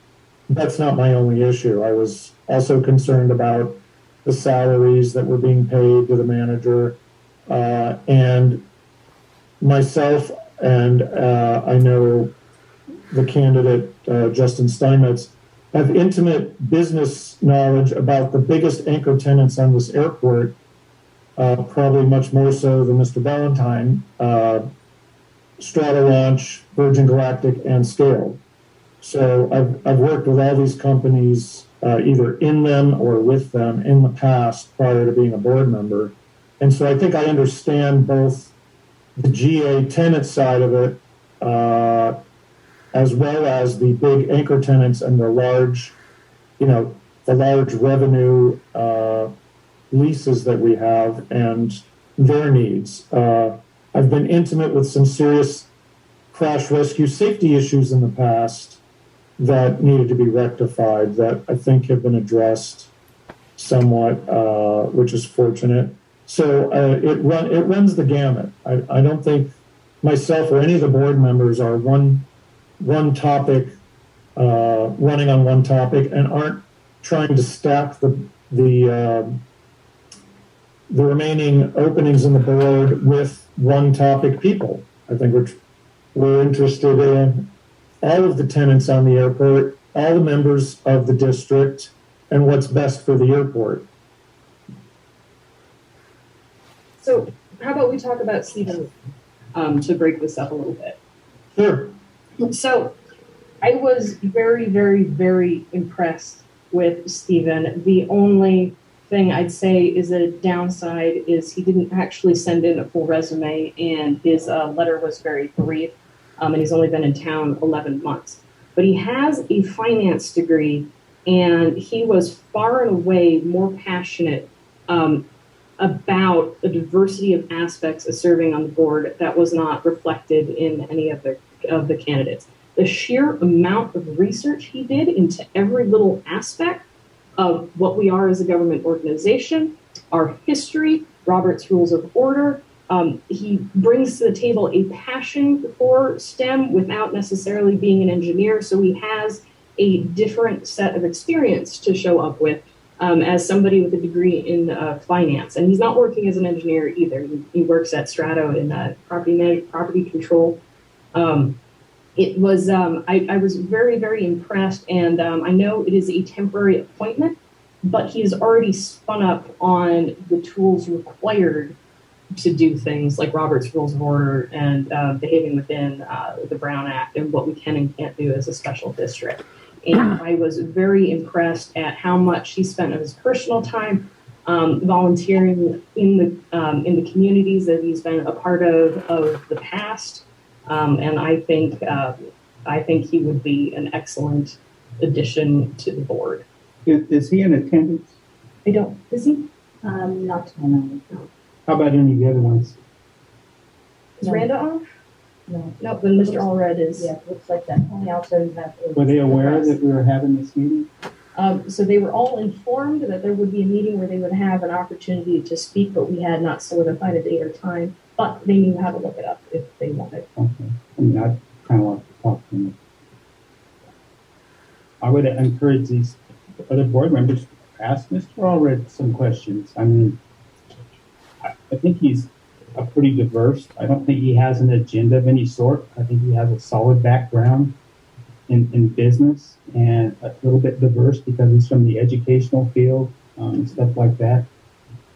that's not my only issue. I was also concerned about the salaries that were being paid to the manager, and myself, and I know the candidate, Justin Steinmetz, have intimate business knowledge about the biggest anchor tenants on this airport, probably much more so than Mr. Balentine, Strata Launch, Virgin Galactic, and Scale. So I've worked with all these companies, either in them or with them in the past prior to being a board member. And so I think I understand both the GA tenant side of it, as well as the big anchor tenants and the large, the large revenue leases that we have and their needs. I've been intimate with some serious crash rescue safety issues in the past that needed to be rectified that I think have been addressed somewhat, which is fortunate. So it runs the gamut. I don't think myself or any of the board members are one topic, running on one topic, and aren't trying to stack the remaining openings in the board with one topic people. I think we're interested in all of the tenants on the airport, all the members of the district, and what's best for the airport. So how about we talk about Stephen to break this up a little bit? Sure. So I was very, very, very impressed with Stephen. The only thing I'd say is that a downside is he didn't actually send in a full resume, and his letter was very brief, and he's only been in town 11 months. But he has a finance degree, and he was far and away more passionate about a diversity of aspects of serving on the board that was not reflected in any of the candidates. The sheer amount of research he did into every little aspect of what we are as a government organization, our history, Robert's Rules of Order. He brings to the table a passion for STEM without necessarily being an engineer, so he has a different set of experience to show up with as somebody with a degree in finance. And he's not working as an engineer either. He works at Strato in property control. It was, I was very, very impressed, and I know it is a temporary appointment, but he's already spun up on the tools required to do things like Robert's Rules of Order and behaving within the Brown Act and what we can and can't do as a special district. And I was very impressed at how much he spent of his personal time volunteering in the communities that he's been a part of the past. And I think he would be an excellent addition to the board. Is he in attendance? I don't. Is he? Not to my knowledge. How about any of the other ones? Is No. Randa off? No. No, then Mr. Allred is. Yeah, looks like that. Only outside of that. Were they aware that we were having this meeting? So they were all informed that there would be a meeting where they would have an opportunity to speak, but we had not solidified a date or time. But they knew how to look it up if they wanted. Okay. I mean, I kind of want to talk to them. I would encourage these other board members to ask Mr. Allred some questions. I mean, I think he's a pretty diverse. I don't think he has an agenda of any sort. I think he has a solid background in business and a little bit diverse because he's from the educational field and stuff like that.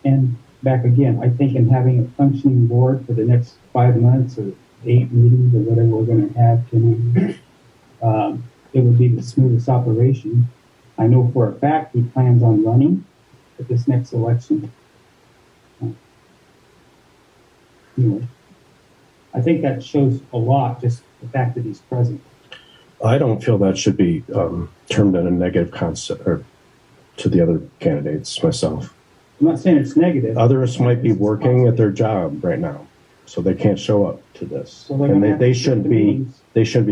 And back again, I think in having a functioning board for the next 5 months or 8 meetings or whatever we're going to have, it would be the smoothest operation. I know for a fact he plans on running at this next election. Anyway, I think that shows a lot, just the fact that he's present. I don't feel that should be termed in a negative concept or to the other candidates myself. I'm not saying it's negative. Others might be working at their job right now, so they can't show up to this. So And they shouldn't be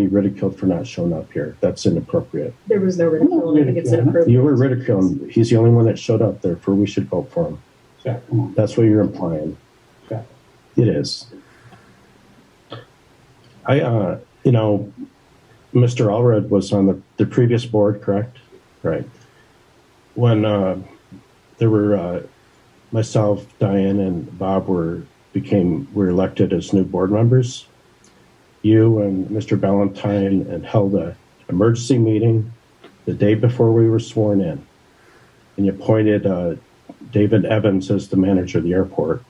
ridiculed for not showing up here. That's inappropriate. There was no ridicule. I think it's inappropriate. You were ridiculed. He's the only one that showed up, therefore we should vote for him. Yeah, come on. That's what you're implying. Yeah. It is. Mr. Allred was on the previous board, correct? Right. When there were myself, Diane, and Bob were elected as new board members, you and Mr. Balentine and held an emergency meeting the day before we were sworn in, and you appointed David Evans as the manager of the airport.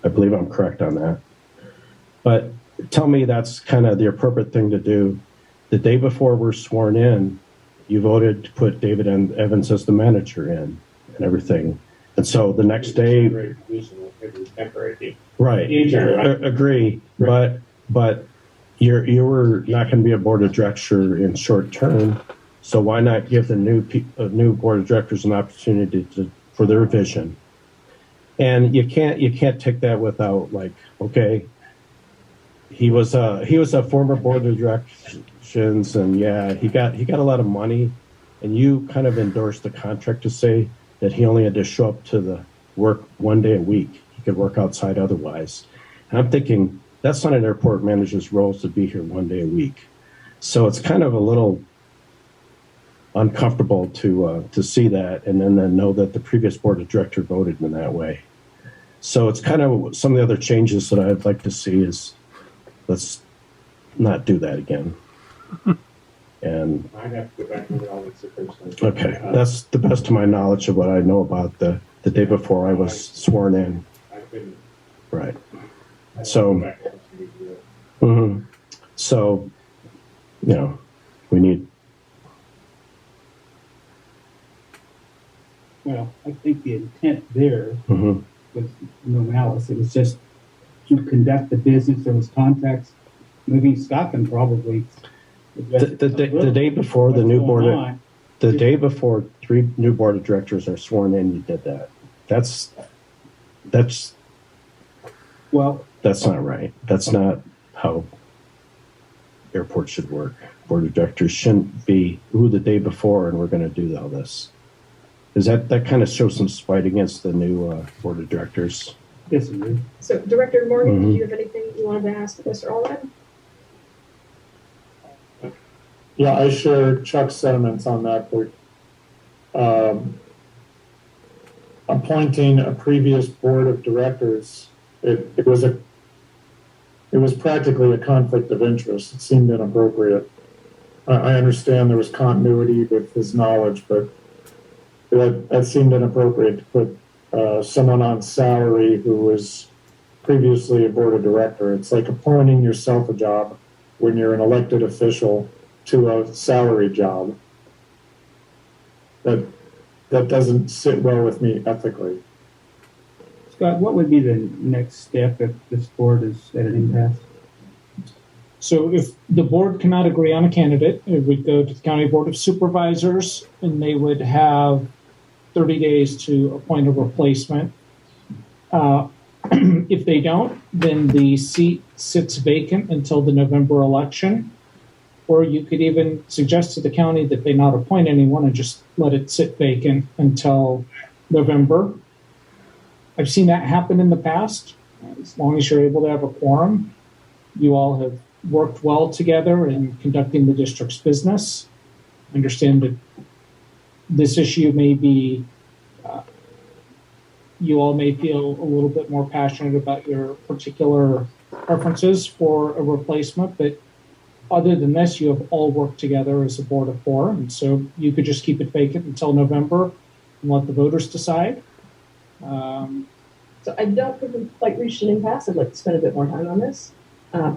I believe I'm correct on that. But tell me that's kind of the appropriate thing to do. The day before we're sworn in, you voted to put David Evans as the manager in and everything. And so the next day, right, agree, but you were not going to be a board of director in short term. So why not give the new board of directors an opportunity for their vision? And you can't take that without okay, he was a former board of directions, and yeah, he got a lot of money, and you kind of endorsed the contract to say that he only had to show up to the work 1 day a week. He could work outside otherwise. And I'm thinking that's not an airport manager's role to be here 1 day a week. So it's kind of a little uncomfortable to see that and then know that the previous board of director voted in that way. So it's kind of some of the other changes that I'd like to see is let's not do that again. And I'd have to go back and look at all these different. okay, that's the best of my knowledge of what I know about the day before I was sworn in. I've been. Right. I'd So- have to go back and see it. So, we need. Well, I think the intent there Mhm. was no malice. It was just to conduct the business. There was contracts moving stock and probably. The day before the new board, the day before 3 new board of directors are sworn in, you did that. That's Well, not right. That's not how airports should work. Board of directors shouldn't be the day before and we're going to do all this. Is that kind of shows some spite against the new board of directors? disagree. So, Director Morgan, Mhm. did you have anything you wanted to ask Mr. Allred? Yeah, I share Chuck's sentiments on that. Appointing a previous board of directors, it was practically a conflict of interest. It seemed inappropriate. I understand there was continuity with his knowledge, but that seemed inappropriate to put someone on salary who was previously a board of director. It's like appointing yourself a job when you're an elected official to a salary job. That doesn't sit well with me ethically. Scott, what would be the next step if this board is at an impasse? So if the board cannot agree on a candidate, it would go to the County Board of Supervisors, and they would have 30 days to appoint a replacement. If they don't, then the seat sits vacant until the November election. Or you could even suggest to the county that they not appoint anyone and just let it sit vacant until November. I've seen that happen in the past. As long as you're able to have a quorum, you all have worked well together in conducting the district's business. I understand that this issue may be, you all may feel a little bit more passionate about your particular preferences for a replacement, but other than this, you have all worked together as a board of four, and so you could just keep it vacant until November and let the voters decide. So I don't think we've quite reached an impasse. I'd like to spend a bit more time on this.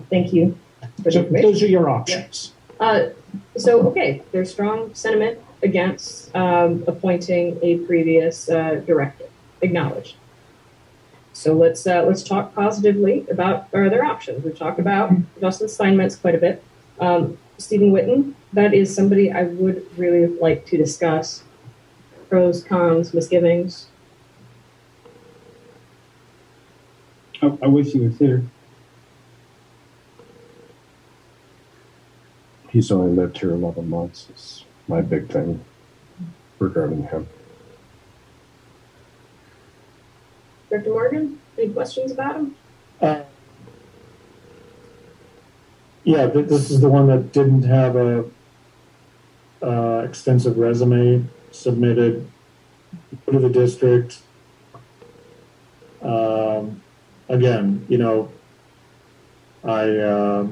Thank you for the So information. those are your options. Okay, there's strong sentiment against appointing a previous director. Acknowledged. So let's talk positively about our other options. We've talked about Justin Steinmetz quite a bit. Stephen Witten, that is somebody I would really like to discuss. Pros, cons, misgivings. I wish he was here. He's only lived here 11 months. Is my big thing regarding him. Dr. Morgan, any questions about him? Yeah, this is the one that didn't have a extensive resume submitted to the district. Again, you know, I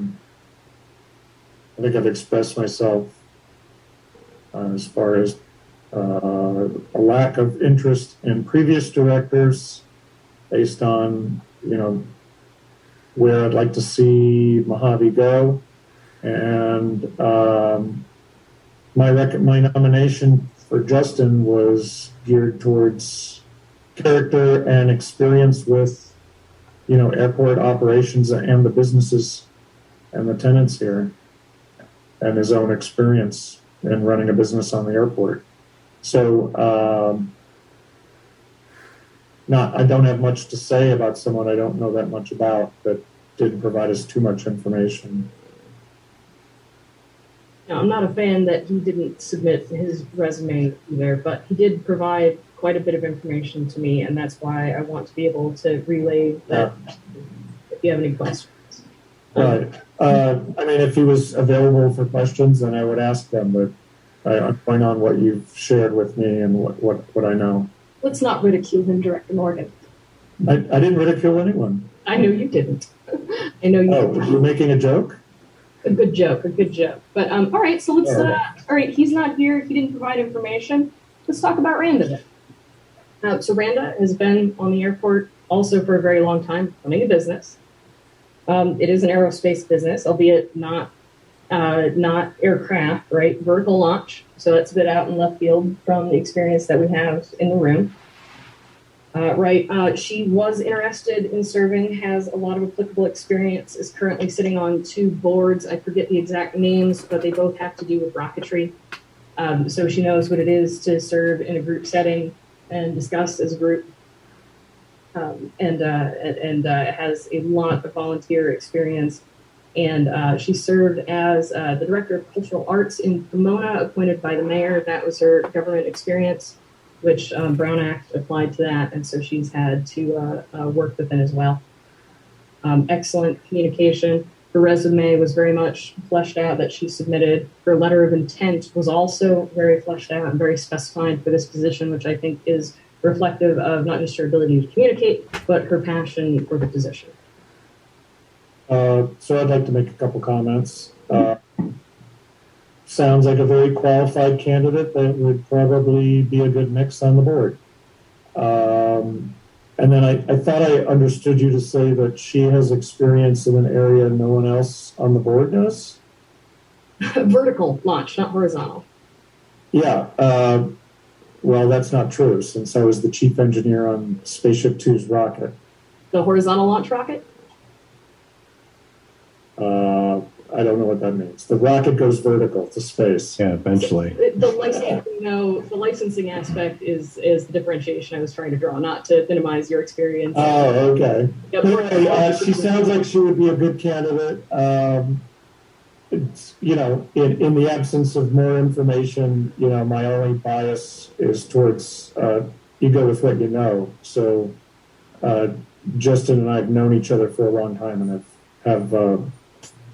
think I've expressed myself as far as a lack of interest in previous directors based on, you know, where I'd like to see Mojave go. And my nomination for Justin was geared towards character and experience with, you know, airport operations and the businesses and the tenants here, and his own experience in running a business on the airport. So, I don't have much to say about someone I don't know that much about, that didn't provide us too much information. Now, I'm not a fan that he didn't submit his resume either, but he did provide quite a bit of information to me, and that's why I want to be able to relay that if you have any questions. Right. I mean, if he was available for questions, then I would ask them, but I'm going on what you've shared with me and what I know. Let's not ridicule him, Director Morgan. I didn't ridicule anyone. I know you didn't. I know you didn't. You're making a joke? A good joke. But all right, so let's. All right, he's not here. He didn't provide information. Let's talk about Randa then. So Randa has been on the airport also for a very long time, running a business. It is an aerospace business, albeit not aircraft, right? Vertical launch. So that's a bit out in left field from the experience that we have in the room. She was interested in serving, has a lot of applicable experience, is currently sitting on 2 boards. I forget the exact names, but they both have to do with rocketry. So she knows what it is to serve in a group setting and discuss as a group. And has a lot of volunteer experience. And she served as the Director of Cultural Arts in Pomona, appointed by the mayor. That was her government experience, which Brown Act applied to that, and so she's had to work within as well. Excellent communication. Her resume was very much fleshed out that she submitted. Her letter of intent was also very fleshed out and very specified for this position, which I think is reflective of not just her ability to communicate, but her passion for the position. So I'd like to make a couple comments. Sounds like a very qualified candidate that would probably be a good mix on the board. And then I thought I understood you to say that she has experience in an area no one else on the board does? Vertical launch, not horizontal. Yeah. Well, that's not true, since I was the chief engineer on Spaceship Two's rocket. The horizontal launch rocket? I don't know what that means. The rocket goes vertical to space. Yeah, eventually. The licensing aspect is the differentiation I was trying to draw, not to minimize your experience. Oh, okay. Yep. Anyway, she sounds like she would be a good candidate. it's, in the absence of more information, my only bias is towards, you go with what you know. So, Justin and I have known each other for a long time and have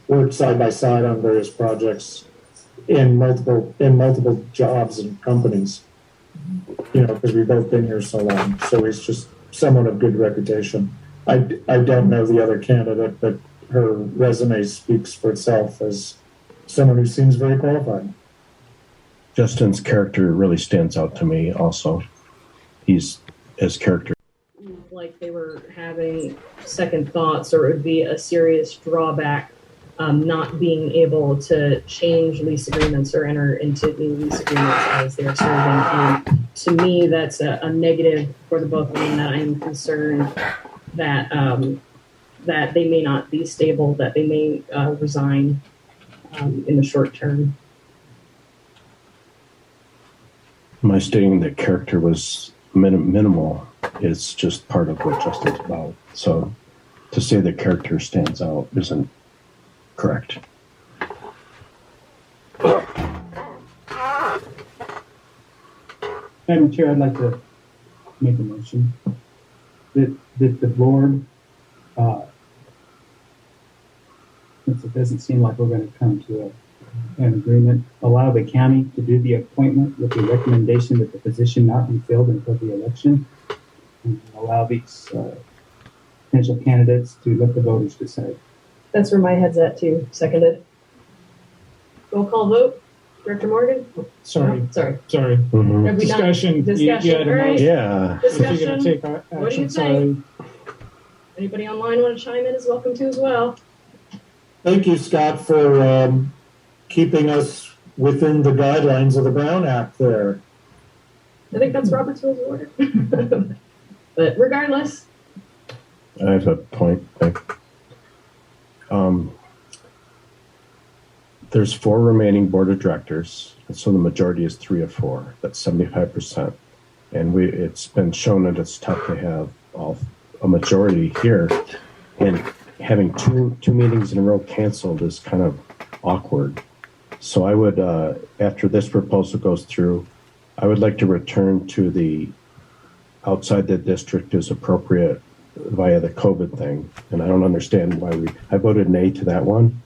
worked side by side on various projects in multiple jobs and companies, because we've both been here so long. So he's just someone of good reputation. I don't know the other candidate, but her resume speaks for itself as someone who seems very qualified. Justin's character really stands out to me also. His character. Like they were having second thoughts, or it would be a serious drawback, not being able to change lease agreements or enter into new lease agreements as they're serving. And to me, that's a negative for the both of them, that I'm concerned that that they may not be stable, that they may resign in the short term. My stating that character was minimal is just part of what Justin's about. So to say that character stands out isn't correct. Madam Chair, I'd like to make a motion that the board, since it doesn't seem like we're going to come to an agreement, allow the county to do the appointment with the recommendation that the position not be filled until the election, and allow these potential candidates to let the voters decide. That's where my head's at too. Seconded. Roll call vote. Director Morgan? Sorry. Sorry. Mm-hmm. Have we done Discussion. discussion? You had a All right. motion. Yeah. If you're Discussion. gonna take What do you action, think? sorry. Anybody online want to chime in is welcome to as well. Thank you, Scott, for keeping us within the guidelines of the Brown Act there. I think that's Robert's Rules of Order. But regardless, I have a point. There's 4 remaining board of directors, and so the majority is 3 of 4. That's 75%. And it's been shown that it's tough to have a majority here, and having two meetings in a row canceled is kind of awkward. So I would, after this proposal goes through, I would like to return to the outside the district is appropriate via the COVID thing. And I don't understand why I voted nay to that one.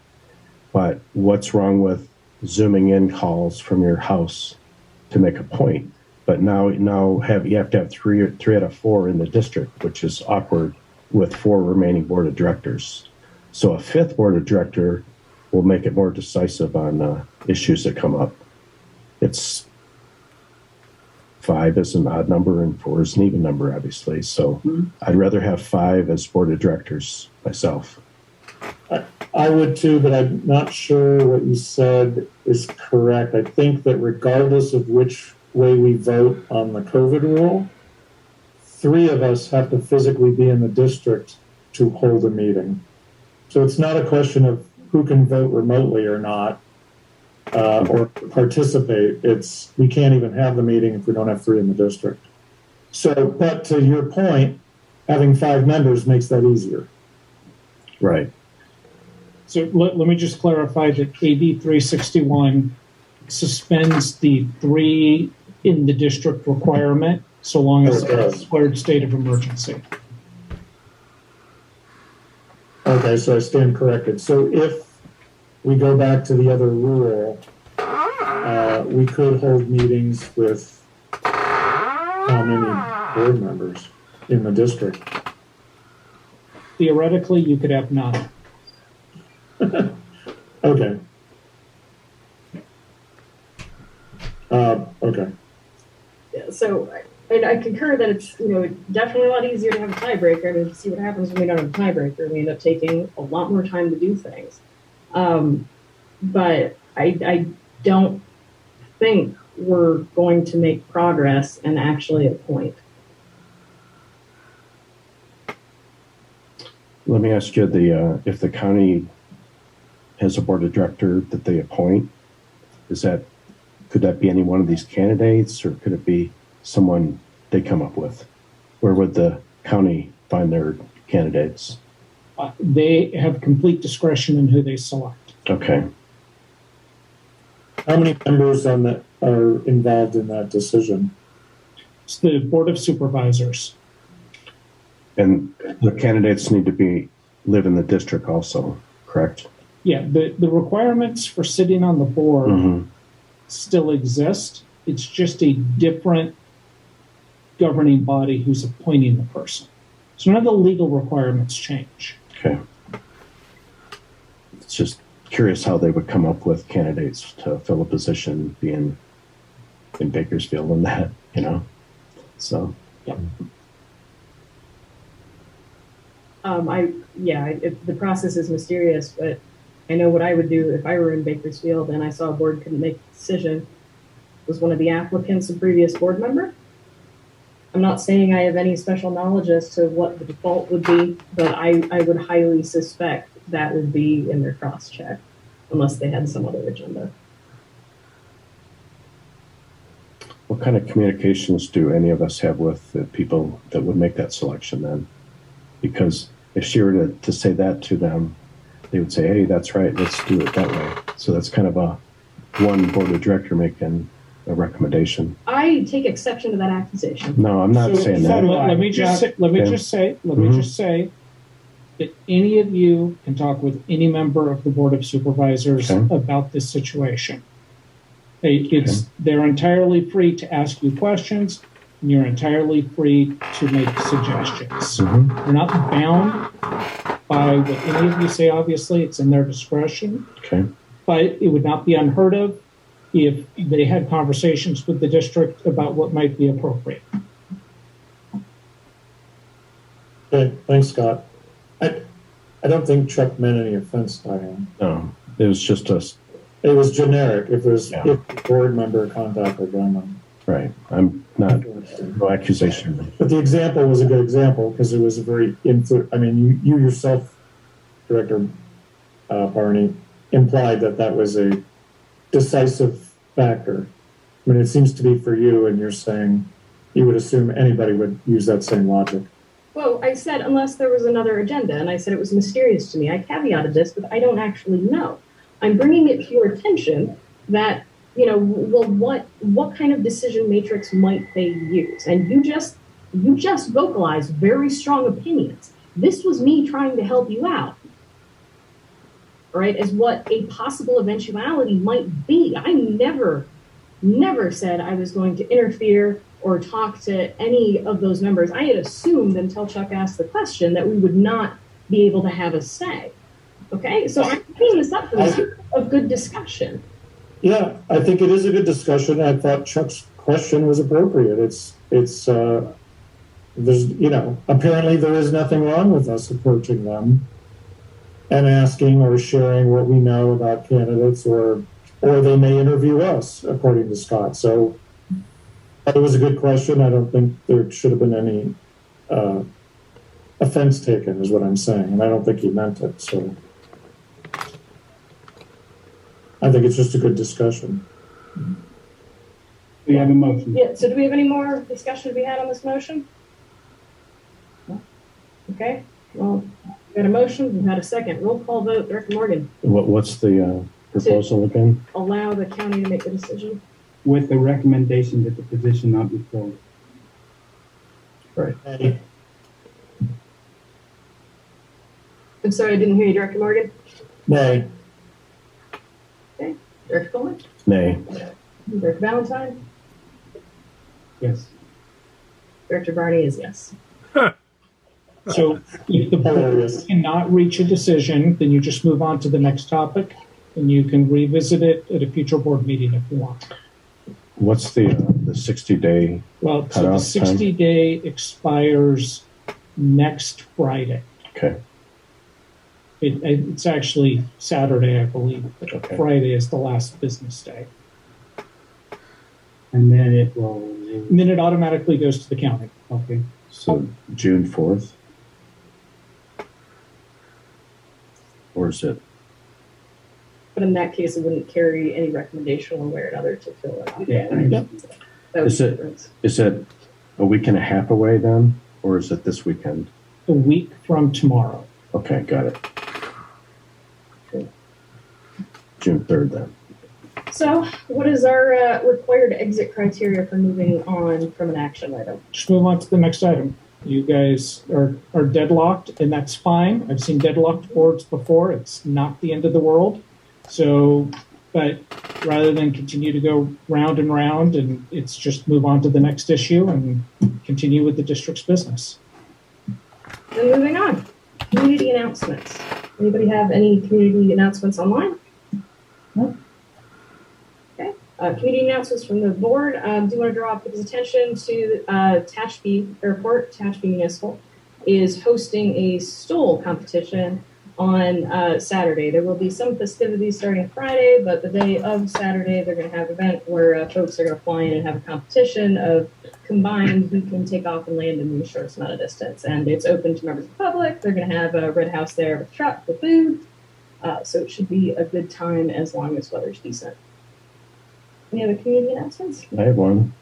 But what's wrong with zooming in calls from your house to make a point? But now you have to have three out of 4 in the district, which is awkward with 4 remaining board of directors. So a 5th board of director will make it more decisive on issues that come up. It's 5 is an odd number and 4 is an even number, obviously. So I'd rather have 5 as board of directors myself. I would too, but I'm not sure what you said is correct. I think that regardless of which way we vote on the COVID rule, 3 of us have to physically be in the district to hold a meeting. So it's not a question of who can vote remotely or not, or participate. We can't even have the meeting if we don't have 3 in the district. So, but to your point, having 5 members makes that easier. Right. So let me just clarify that AB 361 suspends the 3 in the district requirement so long as it's a declared state of emergency. Okay, so I stand corrected. So if we go back to the other rule, we could hold meetings with how many board members in the district? Theoretically, you could have none. Okay. Okay. yeah, so I concur that it's definitely a lot easier to have a tiebreaker. To see what happens when we don't have a tiebreaker, we end up taking a lot more time to do things. But I don't think we're going to make progress and actually appoint. Let me ask you if the county has a board of director that they appoint, could that be any one of these candidates, or could it be someone they come up with? Where would the county find their candidates? They have complete discretion in who they select. Okay. How many members on that are involved in that decision? It's the Board of Supervisors. And the candidates need to live in the district also, correct? Yeah, the requirements for sitting on the board Mm-hmm. still exist. It's just a different governing body who's appointing the person. So none of the legal requirements change. Okay. It's just curious how they would come up with candidates to fill a position being in Bakersfield and that, so. The process is mysterious, but I know what I would do if I were in Bakersfield and I saw a board couldn't make a decision. Was one of the applicants a previous board member? I'm not saying I have any special knowledge as to what the default would be, but I would highly suspect that would be in their cross-check, unless they had some other agenda. What kind of communications do any of us have with the people that would make that selection then? Because if she were to say that to them, they would say, hey, that's right, let's do it that way. So that's kind of a one board of director making a recommendation. I take exception to that accusation. No, I'm not saying that. Let me just say that any of you can talk with any member of the Board of Supervisors about this situation. They're entirely free to ask you questions, and you're entirely free to make suggestions. You're not bound by what any of you say, obviously. It's in their discretion. Okay. But it would not be unheard of if they had conversations with the district about what might be appropriate. Okay, thanks, Scott. I don't think Chuck meant any offense, Diane. No, it was just us. It was generic. If the board member contacted them. Right. I'm not, no accusation. But the example was a good example because it was a very you yourself, Director Barney, implied that was a decisive factor. I mean, it seems to be for you, and you're saying you would assume anybody would use that same logic. Well, I said unless there was another agenda, and I said it was mysterious to me. I caveated this, but I don't actually know. I'm bringing it to your attention that, what kind of decision matrix might they use? And you just vocalized very strong opinions. This was me trying to help you out, right, as what a possible eventuality might be. I never said I was going to interfere or talk to any of those members. I had assumed until Chuck asked the question that we would not be able to have a say. Okay, so I'm bringing this up for the sake of good discussion. Yeah, I think it is a good discussion. I thought Chuck's question was appropriate. There's apparently there is nothing wrong with us approaching them and asking or sharing what we know about candidates, or they may interview us, according to Scott. So it was a good question. I don't think there should have been any offense taken, is what I'm saying, and I don't think he meant it. So I think it's just a good discussion. We have a motion. Yeah, so do we have any more discussion to be had on this motion? No? Okay, well, we got a motion, we had a second. Roll call vote, Director Morgan. What's the proposal again? Allow the county to make the decision. With the recommendation that the position not be filled. Right. Nay. I'm sorry, I didn't hear you, Director Morgan. Nay. Okay, Director Coleman. Nay. Director Balentine. Yes. Director Barney is yes. So if the board cannot reach a decision, then you just move on to the next topic, and you can revisit it at a future board meeting if you want. What's the 60-day? Well, so the 60-day expires next Friday. Okay. It's actually Saturday, I believe. But Okay. Friday is the last business day. And then it will. And then it automatically goes to the county. Okay. So June 4th? Or is it? But in that case, it wouldn't carry any recommendation one way or another to fill it. Yeah. That would Is be the it- difference. Is it a week and a half away then? Or is it this weekend? A week from tomorrow. Okay, got it. Okay. June 3rd then. So what is our required exit criteria for moving on from an action item? Just move on to the next item. You guys are deadlocked, and that's fine. I've seen deadlocked boards before. It's not the end of the world. So, but rather than continue to go round and round, and it's just move on to the next issue and continue with the district's business. Then moving on, community announcements. Anybody have any community announcements online? Nope. Okay. Community announcements from the board. Do you want to draw people's attention to Tehachapi Airport? Tehachapi Municipal is hosting a stool competition on Saturday. There will be some festivities starting Friday, but the day of Saturday, they're going to have an event where folks are going to fly in and have a competition of combined who can take off and land in the shortest amount of distance. And it's open to members of the public. They're going to have a red house there with a truck with food. So it should be a good time as long as weather's decent. Any other community announcements? I have one.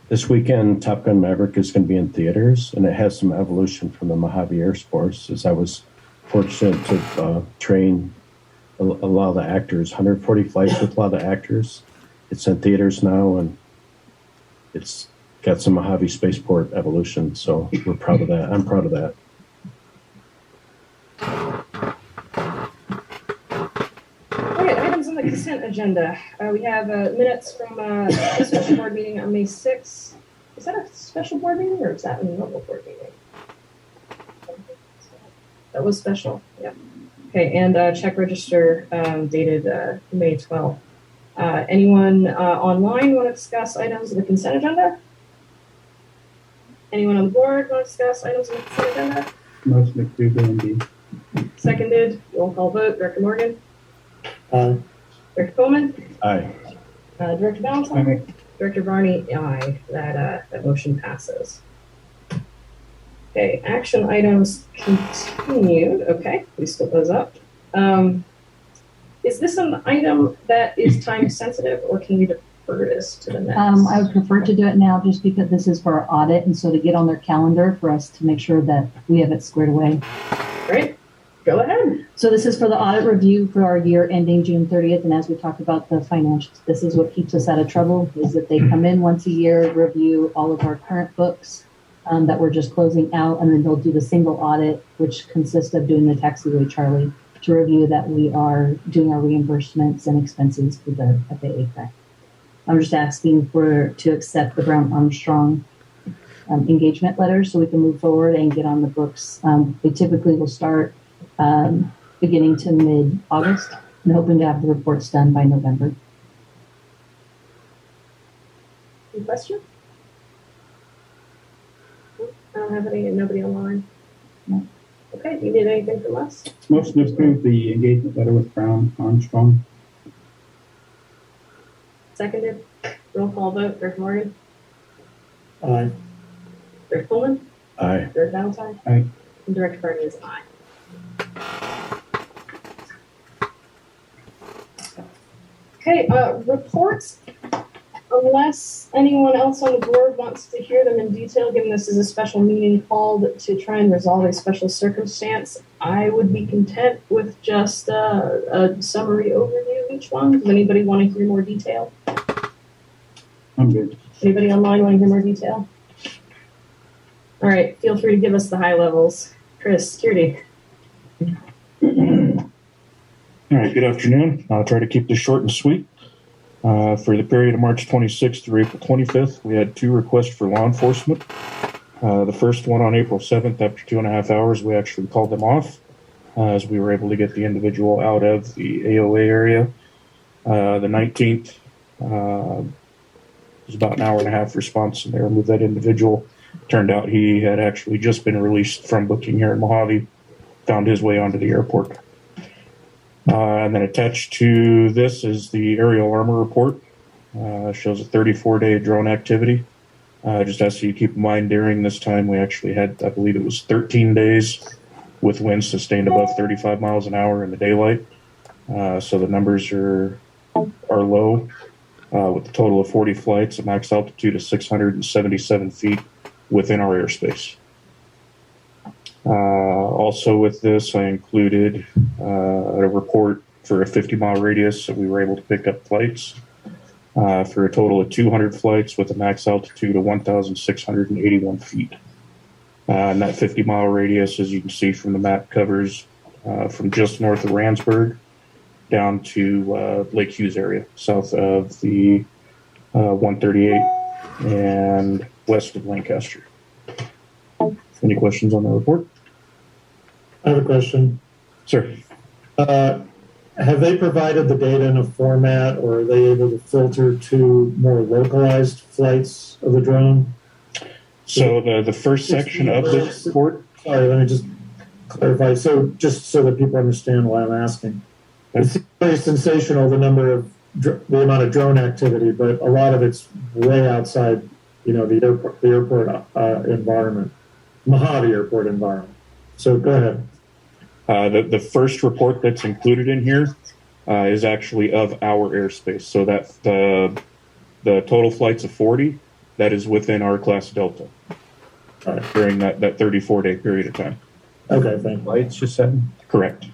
This weekend, Top Gun Maverick is going to be in theaters, and it has some evolution from the Mojave Air Force, as I was fortunate to train a lot of the actors, 140 flights with a lot of the actors. It's in theaters now, and it's got some Mojave Spaceport evolution, so we're proud of that. I'm proud of that. Okay, items on the consent agenda. We have minutes from a special board meeting on May 6th. Is that a special board meeting or is that a normal board meeting? That was special, yeah. Okay, and check register dated May 12th. Anyone online want to discuss items on the consent agenda? Anyone on the board want to discuss items on the consent agenda? Motion approved, A&B. Seconded, roll call vote, Director Morgan, Aye. Director Coleman, Aye. Director Balentine, Director Barney, aye. That motion passes. Okay, action items continued. Okay, we split those up. Is this an item that is time sensitive, or can you defer this to the next? I would prefer to do it now just because this is for our audit, and so to get on their calendar for us to make sure that we have it squared away. Great, go ahead. So this is for the audit review for our year ending June 30th, and as we talked about the financials, this is what keeps us out of trouble, is that they come in once a year, review all of our current books that we're just closing out, and then they'll do the single audit, which consists of doing the taxiway Charlie, to review that we are doing our reimbursements and expenses for the FAA crack. I'm just asking to accept the Brown Armstrong engagement letter so we can move forward and get on the books. They typically will start beginning to mid-August and hoping to have the reports done by November. Any questions? I don't have nobody online. No. Okay, do you need anything from us? Motion to approve the engagement letter with Brown Armstrong. Seconded, roll call vote, Director Morgan, Aye. Director Coleman, Aye. Director Valentine, Aye. and Director Barney is aye. Okay, reports. Unless anyone else on the board wants to hear them in detail, given this is a special meeting called to try and resolve a special circumstance, I would be content with just a summary overview of each one. Does anybody want to hear more detail? I'm good. Anybody online want to hear more detail? All right, feel free to give us the high levels. Chris, security. All right, good afternoon. I'll try to keep this short and sweet. For the period of March 26th through April 25th, we had 2 requests for law enforcement. The first one on April 7th, after 2.5 hours, we actually called them off as we were able to get the individual out of the AOA area. The 19th was about an 1.5 hour response, and they removed that individual. Turned out he had actually just been released from booking here in Mojave, found his way onto the airport. And then attached to this is the aerial armor report. Shows a 34-day drone activity. Just ask you to keep in mind during this time we actually had, I believe it was 13 days with winds sustained above 35 miles an hour in the daylight. So the numbers are low, with a total of 40 flights, a max altitude of 677 feet within our airspace. Also with this, I included a report for a 50-mile radius. So we were able to pick up flights for a total of 200 flights with a max altitude of 1,681 feet. And that 50-mile radius, as you can see from the map, covers from just north of Randsburg down to Lake Hughes area, south of the 138 and west of Lancaster. Any questions on the report? I have a question. Sir. Have they provided the data in a format, or are they able to filter to more localized flights of the drone? So the first section of the report. Sorry, let me just clarify. So just so that people understand why I'm asking. It's very sensational, the amount of drone activity, but a lot of it's way outside, the airport environment, Mojave airport environment. So go ahead. The first report that's included in here is actually of our airspace. So that the total flights of 40, that is within our class Delta during that 34-day period of time. Okay, thank you. Flights, you said? Correct.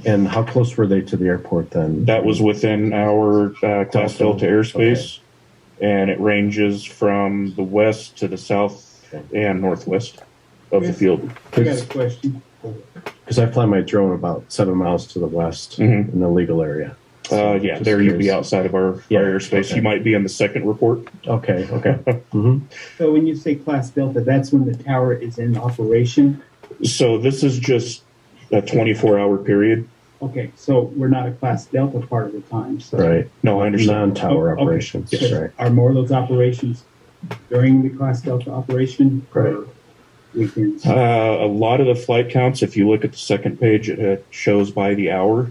And how close were they to the airport then? That was within our class Delta airspace, and it ranges from the west to the south and northwest of the field. I got a question. Because I fly my drone about 7 miles to the west in the legal area. So Yeah, there you'd be outside of our airspace. Okay. You might be in the second report. Okay. So when you say class Delta, that's when the tower is in operation? So this is just a 24-hour period. Okay, so we're not a class Delta part of the time. So. Right. No, I understand. Non-tower operations. Yes. Right. Are more of those operations during the class Delta operation? Right. Weekends? A lot of the flight counts, if you look at the second page, it shows by the hour,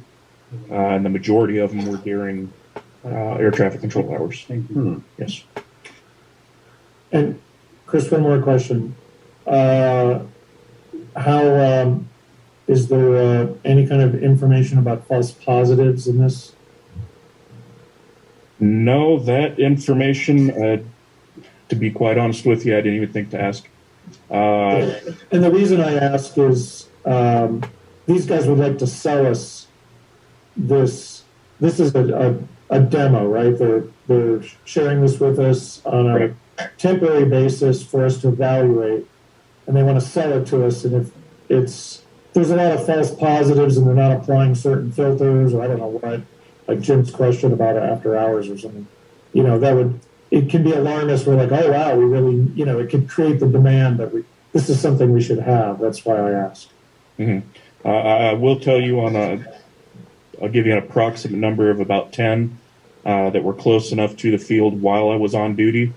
and the majority of them were during air traffic control hours. Thank you. Yes. And Chris, one more question. Is there any kind of information about false positives in this? No, that information, to be quite honest with you, I didn't even think to ask. And the reason I ask is these guys would like to sell us this. This is a demo, right? They're sharing this with us on a temporary basis for us to evaluate, and they want to sell it to us. And if there's a lot of false positives and they're not applying certain filters, or I don't know what, like Jim's question about after hours or something, it can be alarmist. We're like, oh wow, we really, it could create the demand that this is something we should have. That's why I asked. Mm-hmm. I will tell you I'll give you an approximate number of about 10 that were close enough to the field while I was on duty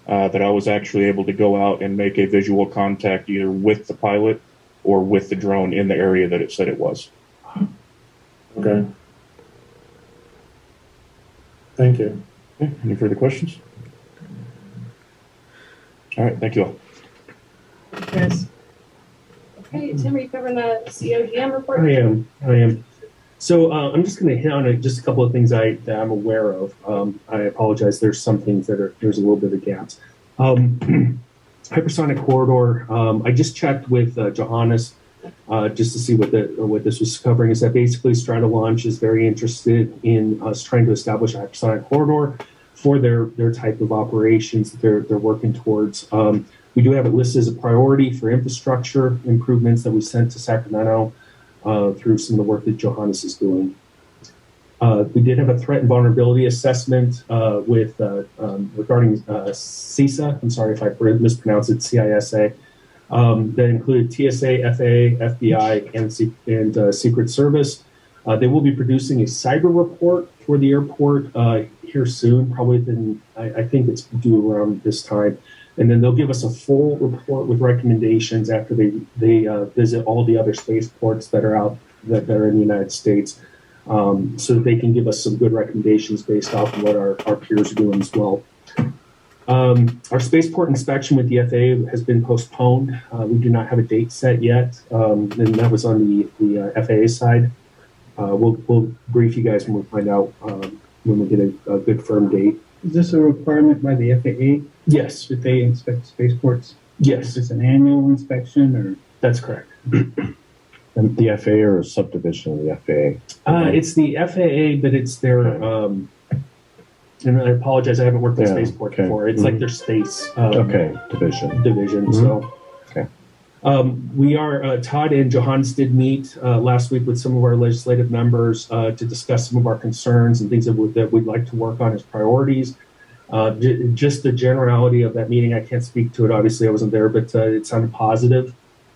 that I was actually able to go out and make a visual contact either with the pilot or with the drone in the area that it said it was. Okay. Thank you. Okay. Any further questions? All right. Thank you all. Chris. Okay, Tim, are you covering the COGM report? I am. So I'm just going to hit on just a couple of things that I'm aware of. I apologize. There's some things there's a little bit of gaps. Hypersonic corridor. I just checked with Johannes just to see what this was covering. Is that basically Strata Launch is very interested in us trying to establish a hypersonic corridor for their type of operations that they're working towards. We do have it listed as a priority for infrastructure improvements that we sent to Sacramento through some of the work that Johannes is doing. We did have a threat and vulnerability assessment regarding CISA. I'm sorry if I mispronounced it, CISA. That included TSA, FAA, FBI, and Secret Service. They will be producing a cyber report for the airport here soon, probably within, I think it's due around this time. And then they'll give us a full report with recommendations after they visit all the other spaceports that are in the United States, so that they can give us some good recommendations based off of what our peers are doing as well. Our spaceport inspection with the FAA has been postponed. We do not have a date set yet, and that was on the FAA side. We'll brief you guys when we find out when we get a good firm date. Is this a requirement by the FAA? Yes. That they inspect spaceports? Yes. Is this an annual inspection or? That's correct. And the FAA or a subdivision of the FAA? It's the FAA, but it's their, and I apologize, I haven't worked at Yeah, Spaceport okay. before. It's like their space Division. division. Mhm. So, Okay. we are, Todd and Johannes did meet last week with some of our legislative members to discuss some of our concerns and things that we'd like to work on as priorities. Just the generality of that meeting, I can't speak to it. Obviously, I wasn't there, but it sounded positive.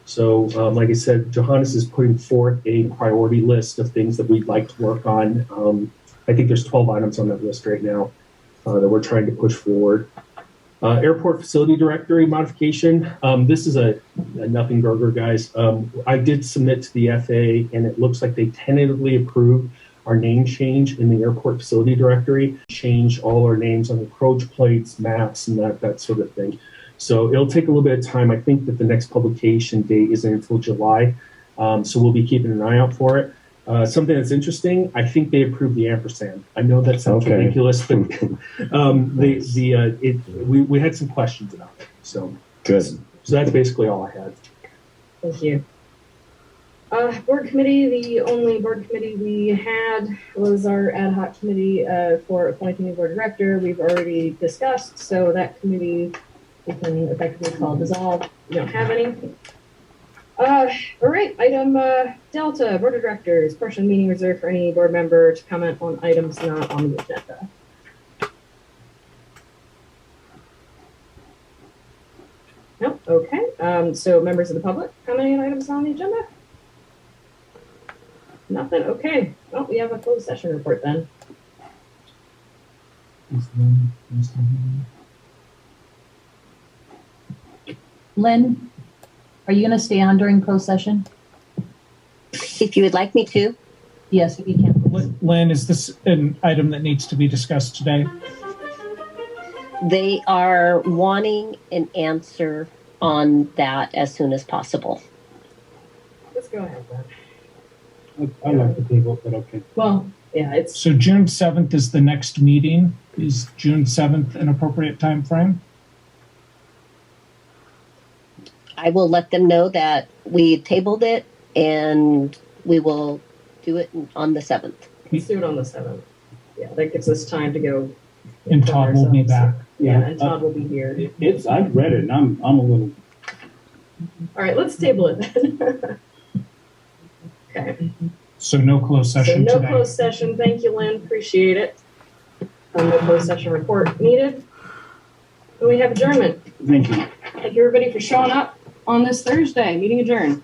So, like I said, Johannes is putting forth a priority list of things that we'd like to work on. I think there's 12 items on that list right now that we're trying to push forward. Airport facility directory modification. This is a nothing burger, guys. I did submit to the FAA, and it looks like they tentatively approved our name change in the airport facility directory. Change all our names on the approach plates, maps, and that sort of thing. So it'll take a little bit of time. I think that the next publication date isn't until July, so we'll be keeping an eye out for it. Something that's interesting, I think they approved the ampersand. I know that sounds ridiculous, but we had some questions about it. So good. So that's basically all I had. Thank you. Board committee, the only board committee we had was our ad hoc committee for appointing a board director. We've already discussed, so that committee we can effectively call dissolved. We don't have any. All right, item Delta, board of directors, portion of meeting reserved for any board member to comment on items not on the agenda. No, okay. So members of the public commenting on items on the agenda? Nothing, okay. Well, we have a closed session report then. Lynn, are you going to stay on during closed session? If you would like me to. Yes, if you can, please. Lynn, is this an item that needs to be discussed today? They are wanting an answer on that as soon as possible. Let's go ahead then. I like the table, but okay. Well, yeah, it's So June 7th is the next meeting. Is June 7th an appropriate time frame? I will let them know that we tabled it and we will do it on the 7th. let's do it on the 7th. Yeah, that gives us time to go. And Todd will be back. Yeah, and Todd will be here. It's I've read it and I'm a little. All right, let's table it then. Okay. So no closed So session no today. closed session. Thank you, Lynn. Appreciate it. No closed session report needed. And we have adjournment. Thank you. Thank you, everybody, for showing up on this Thursday. Meeting adjourned.